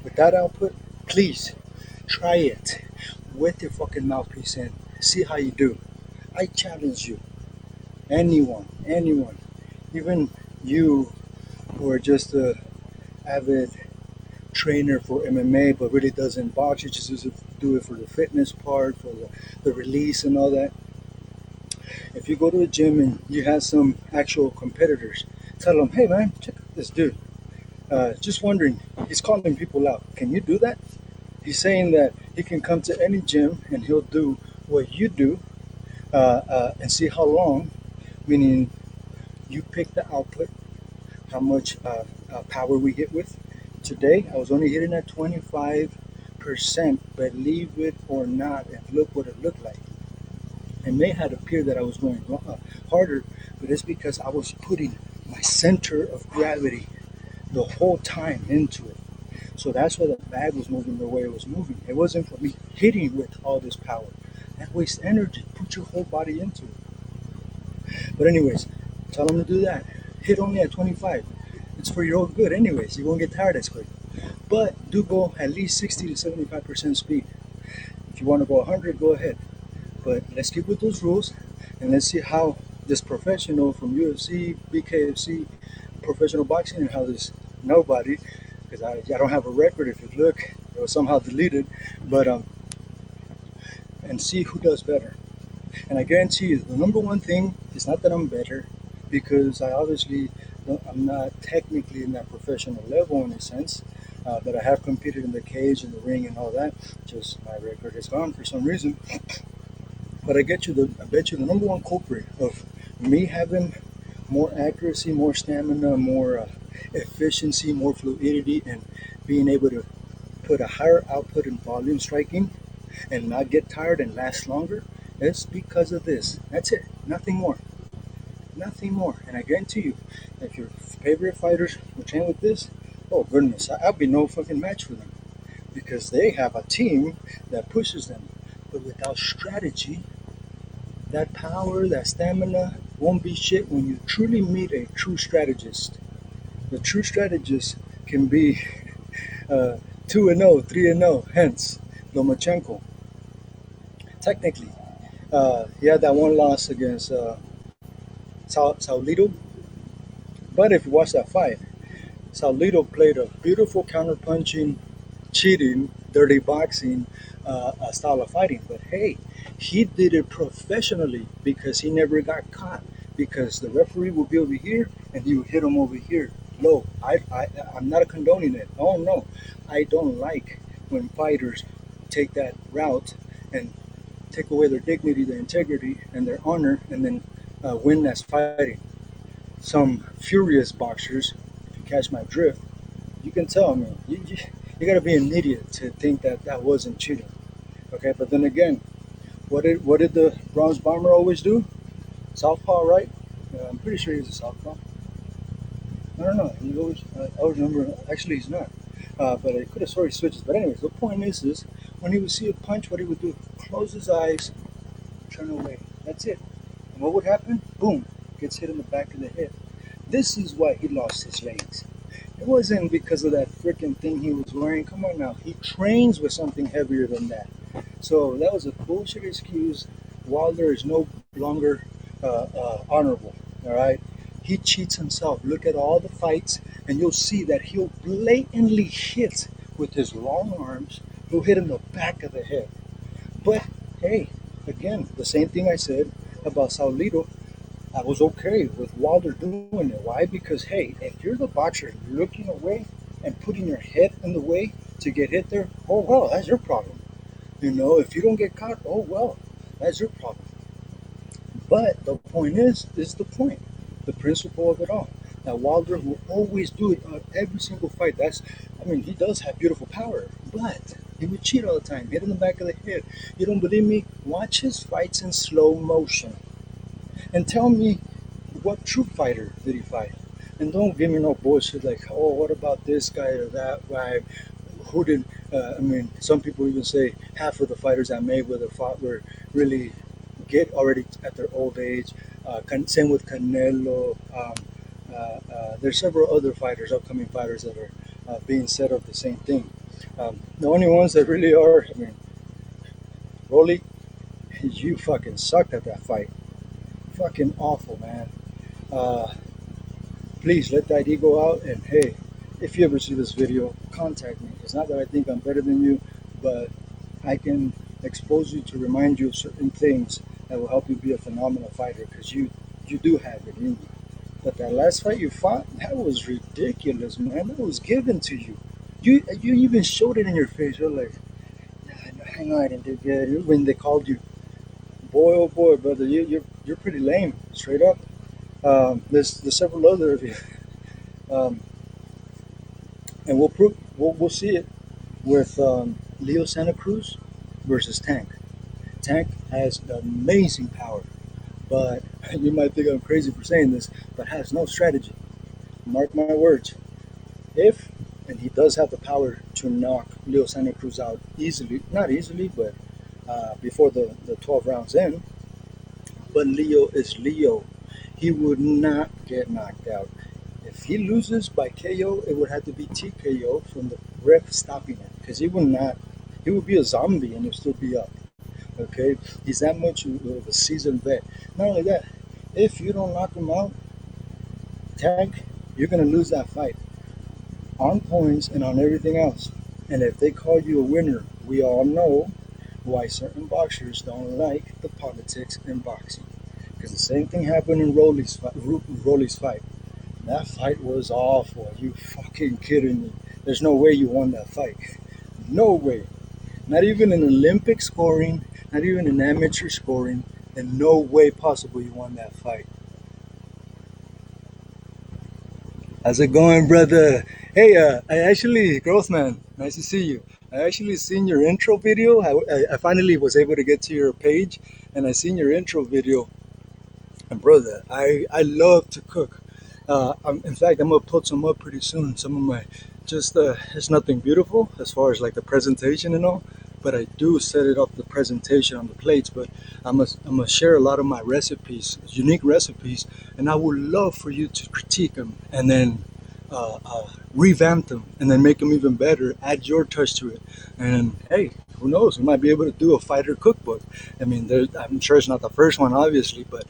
With that output, please try it with your fucking mouthpiece in. See how you do. I challenge you. Anyone, even you who are just a avid trainer for MMA but really doesn't box, you just do it for the fitness part, for the release and all that. If you go to a gym and you have some actual competitors, tell them, hey man, check out this dude. Just wondering, he's calling people out. Can you do that? He's saying that he can come to any gym and he'll do what you do and see how long, meaning you pick the output, how much power we get with. Today, I was only hitting at 25%, believe it or not, and look what it looked like. It may have appeared that I was going harder, but it's because I was putting my center of gravity the whole time into it. So that's why the bag was moving the way it was moving. It wasn't for me hitting with all this power. That wastes energy. Put your whole body into it. But anyways, tell them to do that. Hit only at 25. It's for your own good anyways. You won't get tired as quick. But do go at least 60 to 75% speed. If you want to go 100, go ahead. But let's keep with those rules, and let's see how this professional from UFC, BKFC, professional boxing, and how this nobody, because I don't have a record. If you look, it was somehow deleted, but and see who does better. And I guarantee you, the number one thing is not that I'm better, because I'm not technically in that professional level in a sense, but I have competed in the cage and the ring and all that. Just my record is gone for some reason. But I bet you the number one culprit of me having more accuracy, more stamina, more efficiency, more fluidity, and being able to put a higher output in volume striking and not get tired and last longer, it's because of this. That's it. Nothing more. Nothing more. And I guarantee you, if your favorite fighters will train with this, oh goodness, I'll be no fucking match for them, because they have a team that pushes them. But without strategy, that power, that stamina won't be shit when you truly meet a true strategist. The true strategist can be 2-0, 3-0, hence Lomachenko. Technically, he had that one loss against Saulito. But if you watch that fight, Saulito played a beautiful counter-punching, cheating, dirty boxing style of fighting. But hey, he did it professionally because he never got caught. Because the referee would be over here and he would hit him over here, low, I'm not condoning it. Oh no, I don't like when fighters take that route and take away their dignity, their integrity, and their honor, and then win as fighting. Some furious boxers, if you catch my drift, you can tell me. You got to be an idiot to think that that wasn't cheating. Okay, but then again, what did the bronze bomber always do? Southpaw, right? I'm pretty sure he's a southpaw. I don't know. He always, I always remember. Actually, he's not. But I could have sworn he switches. But anyways, the point is when he would see a punch, what he would do: close his eyes, turn away. That's it. And what would happen? Boom, gets hit in the back of the head. This is why he lost his legs. It wasn't because of that freaking thing he was wearing. Come on now, he trains with something heavier than that. So that was a bullshit excuse. Wilder is no longer honorable. All right, he cheats himself. Look at all the fights, and you'll see that he'll blatantly hit with his long arms. He'll hit in the back of the head. But hey, again, the same thing I said about Saulito. I was okay with Wilder doing it. Why? Because hey, if you're the boxer looking away and putting your head in the way to get hit there, oh well, that's your problem. You know, if you don't get caught, oh well, that's your problem. But the point is the point, the principle of it all. That Wilder will always do it on every single fight. I mean, he does have beautiful power, but he would cheat all the time, hit in the back of the head. You don't believe me? Watch his fights in slow motion. And tell me, what true fighter did he fight? And don't give me no bullshit like, oh, what about this guy or that guy? Who did? I mean, some people even say half of the fighters that Mayweather fought were really get already at their old age. Same with Canelo. There's several other fighters, upcoming fighters that are being said of the same thing. The only ones that really are, I mean, Rolly, you fucking sucked at that fight. Fucking awful, man. Please let that ego out, and hey, if you ever see this video, contact me. It's not that I think I'm better than you, but I can expose you to remind you of certain things that will help you be a phenomenal fighter, because you do have it in you. But that last fight you fought, that was ridiculous, man. That was given to you. You even showed it in your face. You're like, I know I didn't do good. When they called you, boy, oh boy, brother, you're pretty lame, straight up. There's several other of you, and we'll see it with Leo Santa Cruz versus Tank. Tank has amazing power, but you might think I'm crazy for saying this, but has no strategy. Mark my words. If, and he does have the power to knock Leo Santa Cruz out easily, not easily, but before the 12 rounds in, but Leo is Leo. He would not get knocked out. If he loses by KO, it would have to be TKO from the ref stopping it, because he would be a zombie and he'll still be up. Okay, he's that much of a seasoned vet. Not only that, if you don't knock him out, Tank, you're gonna lose that fight on points and on everything else. And if they call you a winner, we all know why certain boxers don't like the politics in boxing. Because the same thing happened in Rolly's fight. That fight was awful. Are you fucking kidding me? There's no way you won that fight. No way. Not even in Olympic scoring, not even in amateur scoring, and no way possible you won that fight. How's it going, brother? Hey, I actually, Growth Man, nice to see you. I actually seen your intro video. I finally was able to get to your page, and I seen your intro video. And brother, I love to cook. In fact, I'm gonna put some up pretty soon. Some of my, it's nothing beautiful as far as like the presentation and all, but I do set it up, the presentation on the plates. But I'm gonna share a lot of my recipes, unique recipes, and I would love for you to critique them and then revamp them and then make them even better. Add your touch to it, and hey, who knows? We might be able to do a fighter cookbook. I mean, I'm sure it's not the first one, obviously, but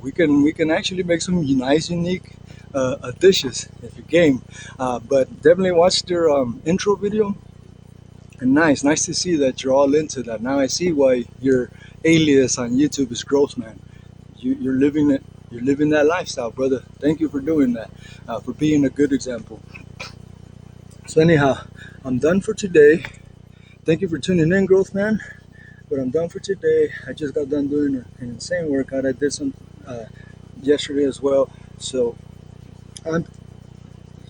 we can actually make some nice, unique dishes if you're game. But definitely watch your intro video. And nice to see that you're all into that. Now I see why your alias on YouTube is Growth Man. You're living it You're living that lifestyle, brother. Thank you for doing that, for being a good example. So anyhow, I'm done for today. Thank you for tuning in, growth man. But I'm done for today. I just got done doing an insane workout. I did some yesterday as well. So I'm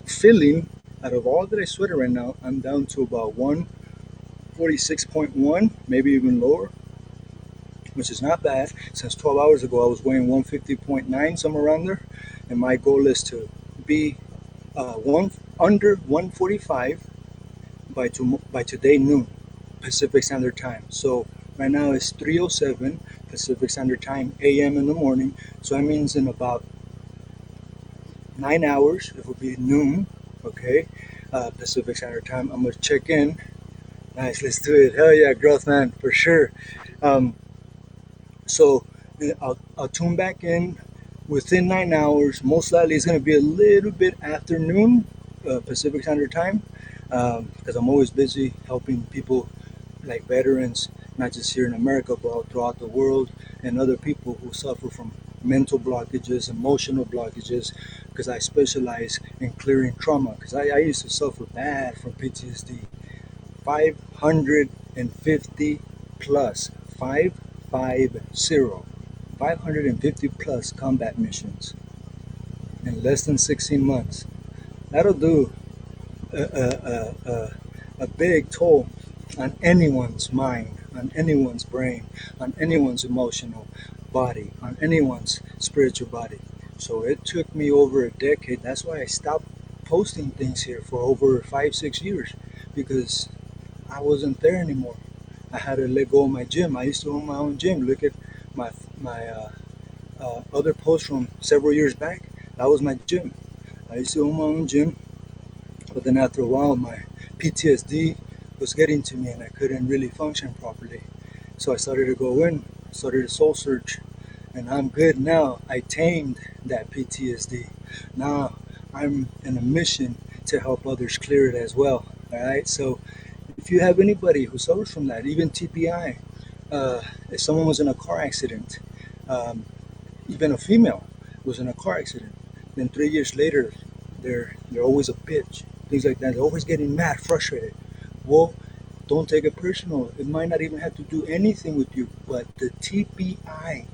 feeling, out of all that I sweated right now, I'm down to about 146.1, maybe even lower, which is not bad. Since 12 hours ago, I was weighing 150.9, somewhere around there. And my goal is to be under 145 by today noon Pacific Standard Time. So right now it's 3:07 Pacific Standard Time a.m. in the morning. So that means in about 9 hours, it will be noon, okay, Pacific Standard Time. I'm gonna check in. Nice, let's do it. Hell yeah, growth man, for sure. So I'll tune back in within 9 hours. Most likely it's gonna be a little bit afternoon Pacific Standard Time, because I'm always busy helping people like veterans, not just here in America, but throughout the world, and other people who suffer from mental blockages, emotional blockages, because I specialize in clearing trauma. Because I used to suffer bad from PTSD. 550 plus, 550 plus combat missions in less than 16 months. That'll do a big toll on anyone's mind, on anyone's brain, on anyone's emotional body, on anyone's spiritual body. So it took me over a decade. That's why I stopped posting things here for over 5-6 years, because I wasn't there anymore. I had to let go of my gym. I used to own my own gym. Look at my other posts from several years back. That was my gym. I used to own my own gym, but then after a while, my PTSD was getting to me and I couldn't really function properly. So I started to go in, started a soul search, and I'm good now. I tamed that PTSD. Now I'm in a mission to help others clear it as well. All right. So if you have anybody who suffers from that, even TBI, if someone was in a car accident, even a female was in a car accident, then 3 years later, they're always a bitch. Things like that. They're always getting mad, frustrated. Well, don't take it personal. It might not even have to do anything with you, but the TBI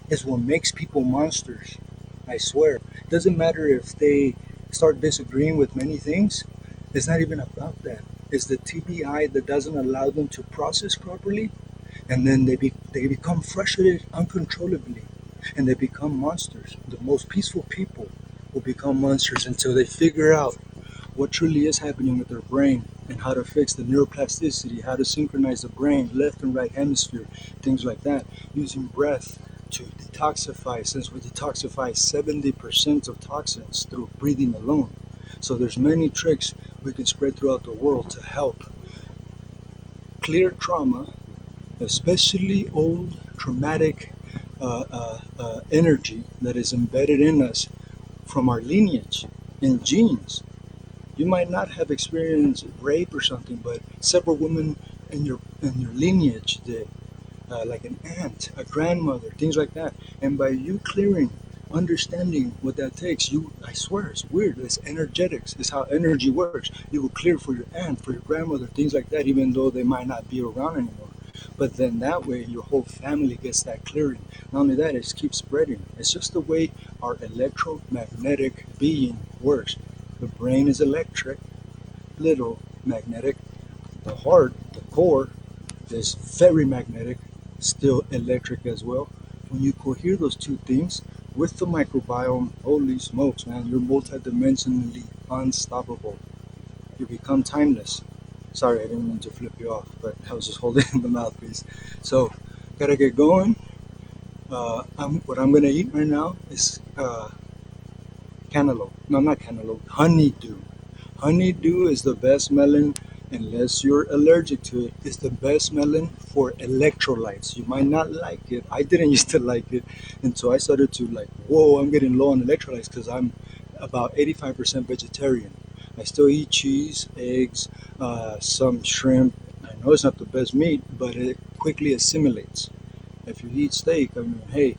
is what makes people monsters. I swear. It doesn't matter if they start disagreeing with many things. It's not even about that. It's the TBI that doesn't allow them to process properly, and then they become frustrated uncontrollably, and they become monsters. The most peaceful people will become monsters until they figure out what truly is happening with their brain and how to fix the neuroplasticity, how to synchronize the brain, left and right hemisphere, things like that, using breath to detoxify, since we detoxify 70% of toxins through breathing alone. So there's many tricks we can spread throughout the world to help clear trauma, especially old traumatic energy that is embedded in us from our lineage in genes. You might not have experienced rape or something, but several women in your lineage did, like an aunt, a grandmother, things like that. And by you clearing, understanding what that takes, I swear, it's weird. It's energetics. It's how energy works. You will clear for your aunt, for your grandmother, things like that, even though they might not be around anymore. But then that way, your whole family gets that clearing. Not only that, it just keeps spreading. It's just the way our electromagnetic being works. The brain is electric, little magnetic. The heart, the core, is very magnetic, still electric as well. When you cohere those two things with the microbiome, holy smokes, man, you're multidimensionally unstoppable. You become timeless. Sorry, I didn't mean to flip you off, but I was just holding the mouthpiece. So, gotta get going. What I'm gonna eat right now is cantaloupe. No, not cantaloupe. Honeydew. Honeydew is the best melon, unless you're allergic to it. It's the best melon for electrolytes. You might not like it. I didn't used to like it, and so I started to like, whoa, I'm getting low on electrolytes because I'm about 85% vegetarian. I still eat cheese, eggs, some shrimp. I know it's not the best meat, but it quickly assimilates. If you eat steak, I mean, hey,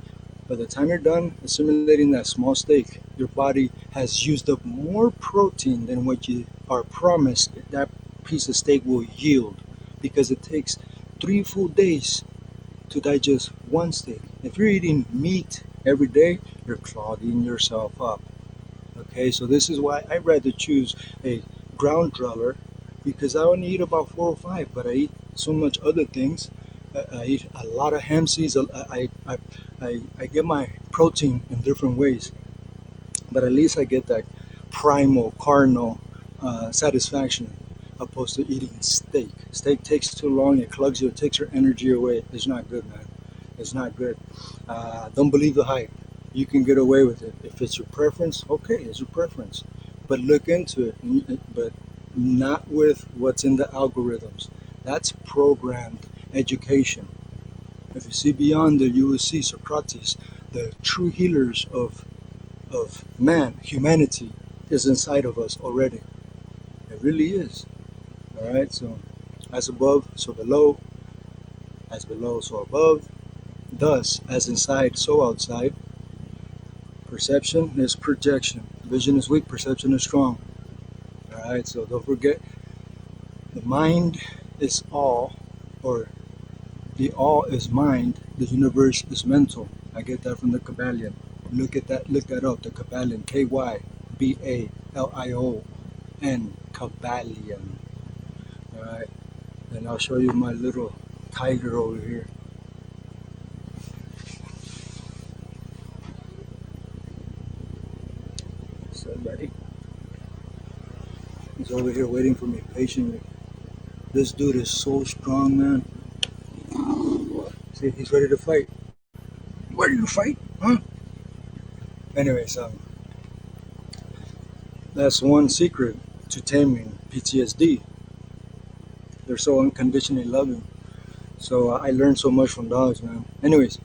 By the time you're done assimilating that small steak, your body has used up more protein than what you are promised that piece of steak will yield, because it takes 3 full days to digest one steak. If you're eating meat every day, you're clogging yourself up. Okay, so this is why I'd rather choose a ground dweller, because I only eat about 4 or 5, but I eat so much other things. I eat a lot of ham seeds. I get my protein in different ways, but at least I get that primal, carnal satisfaction opposed to eating steak. Steak takes too long. It clogs you. It takes your energy away. It's not good, man. It's not good. Don't believe the hype. You can get away with it. If it's your preference, okay, it's your preference. But look into it, but not with what's in the algorithms. That's programmed education. If you see beyond it, you will see Socrates, the true healers of man, humanity, is inside of us already. It really is. All right, so as above, so below, as below, so above, thus as inside, so outside. Perception is projection. Vision is weak, perception is strong. All right, so don't forget, the mind is all, or the all is mind, the universe is mental. I get that from the Kabbalion. Look that up, the Kabbalion, K-Y-B-A-L-I-O-N, Kabbalion. All right, and I'll show you my little tiger over here. Somebody, he's over here waiting for me patiently. This dude is so strong, man. See, he's ready to fight. Ready to fight? Huh? Anyways, that's one secret to taming PTSD. They're so unconditionally loving. So I learned so much from dogs, man. Anyways,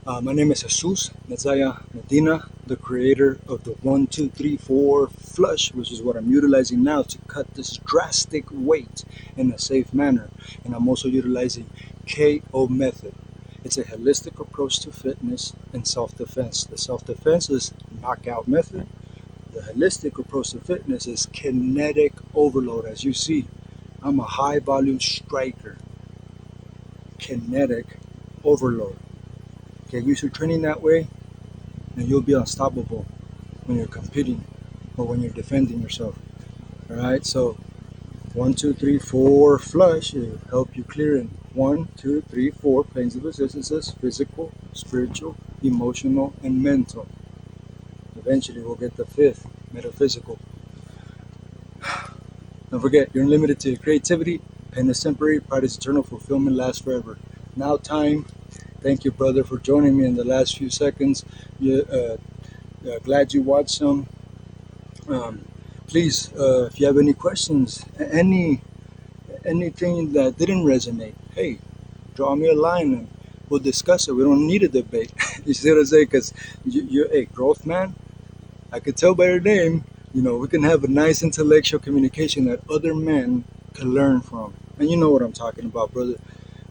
my name is Jesus Nazaya Medina, the creator of the 1, 2, 3, 4 flush, which is what I'm utilizing now to cut this drastic weight in a safe manner. And I'm also utilizing KO method. It's a holistic approach to fitness and self-defense. The self-defense is knockout method. The holistic approach to fitness is kinetic overload. As you see, I'm a high volume striker. Kinetic overload. Get used to training that way, and you'll be unstoppable when you're competing or when you're defending yourself. All right, so 1, 2, 3, 4 flush. It'll help you clear in 1, 2, 3, 4 planes of existences: physical, spiritual, emotional, and mental. Eventually, we'll get the 5th, metaphysical. Don't forget, you're unlimited to your creativity. Pain is temporary, pride is eternal, fulfillment lasts forever. Now time. Thank you, brother, for joining me in the last few seconds. Glad you watched some. Please, if you have any questions, anything that didn't resonate, hey, draw me a line and we'll discuss it. We don't need a debate. You see what I'm saying? Because you're a growth man. I could tell by your name. We can have a nice intellectual communication that other men can learn from. And you know what I'm talking about, brother.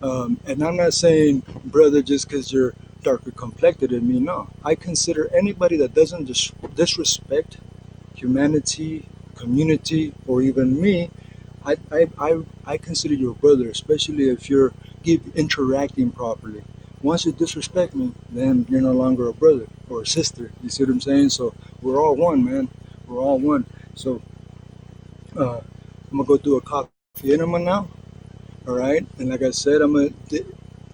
And I'm not saying, brother, just because you're darker complected than me. No, I consider anybody that doesn't disrespect humanity, community, or even me, I consider you a brother, especially if you're interacting properly. Once you disrespect me, then you're no longer a brother or a sister. You see what I'm saying? So we're all one, man. We're all one. So I'm gonna go do a coffee enema now. All right, and like I said, I'm gonna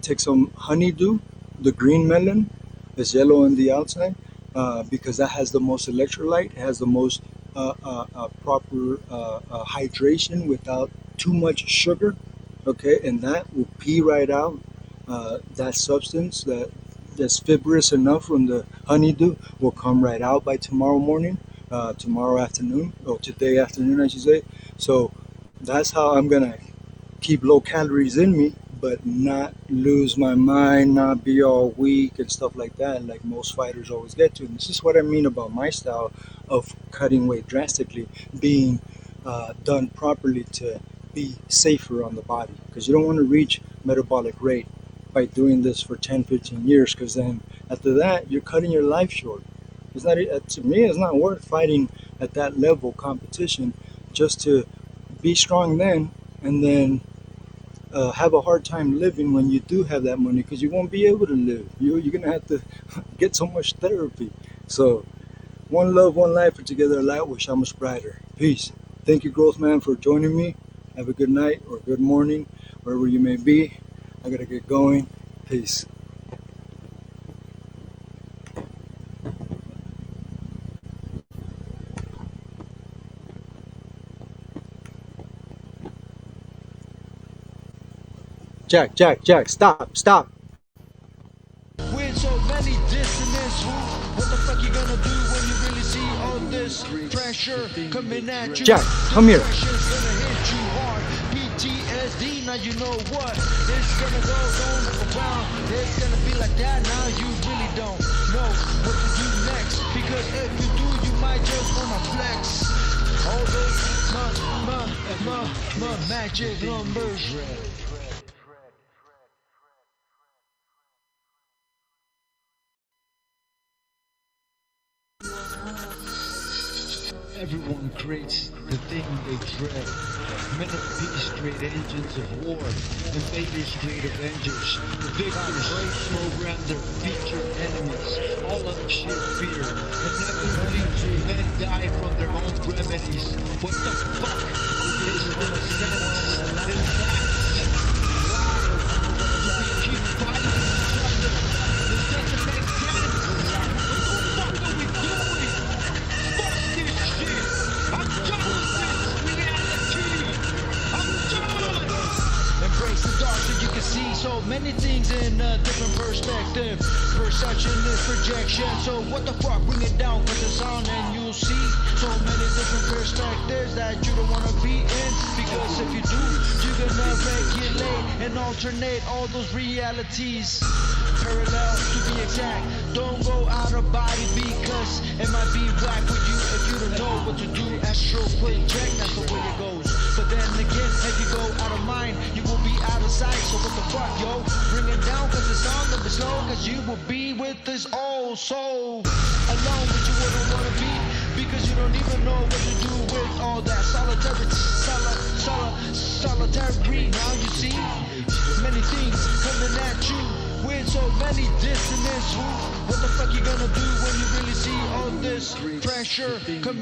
take some honeydew, the green melon. It's yellow on the outside because that has the most electrolyte. It has the most proper hydration without too much sugar. Okay, and that will pee right out that substance that's fibrous enough from the honeydew will come right out by tomorrow morning, tomorrow afternoon, or today afternoon, I should say. So that's how I'm gonna keep low calories in me, but not lose my mind, not be all weak and stuff like that, like most fighters always get to. And this is what I mean about my style of cutting weight drastically, being done properly to be safer on the body, because you don't want to reach metabolic rate by doing this for 10, 15 years, because then After that, you're cutting your life short. It's not to me. It's not worth fighting at that level competition just to be strong then and then have a hard time living when you do have that money because you won't be able to live. You're gonna have to get so much therapy. So one love, one life, and together a light will shine much brighter. Peace. Thank you, Growth Man, for joining me. Have a good night or good morning, wherever you may be. I gotta get going. Peace. Jack, stop. With so many dissonance, what the fuck you gonna do when you really see all this pressure coming at you? Jack, come here. Pressure's gonna hit you hard. PTSD, now you know what it's gonna go on around. It's gonna be like that. Now you really don't know what to do next, because if you do, you might just wanna flex. All those magic numbers. Everyone creates the thing they dread. Men of peace create engines of war. Invaders create avengers. The victors program their future enemies. All of shit fear. Inevitably, men die from their own remedies. What the fuck is the sense in that? We keep fighting each other. This doesn't make sense. What the fuck are we doing? Fuck this shit! I'm done with this reality! I'm done! Embrace the dark so you can see so many things in a different perspective. Perception is projection, so what the fuck, bring it down, put this on and you'll see so many different perspectives that you don't wanna be in. Because if you do, you're gonna regulate and alternate all those realities. Parallel to be exact, don't go out of body because it might be whack with you if you don't know what to do. Astral project, that's the way it goes. But then again, if you go out of mind, you will be out of sight. So what the fuck, yo? Bring it down cause the sound will be slow, cause you will be with this old soul. Alone but you wouldn't wanna be, because you don't even know what to do with all that solitary. Now you see many things coming at you with so many dissonance. What the fuck you gonna do when you really see all this pressure coming?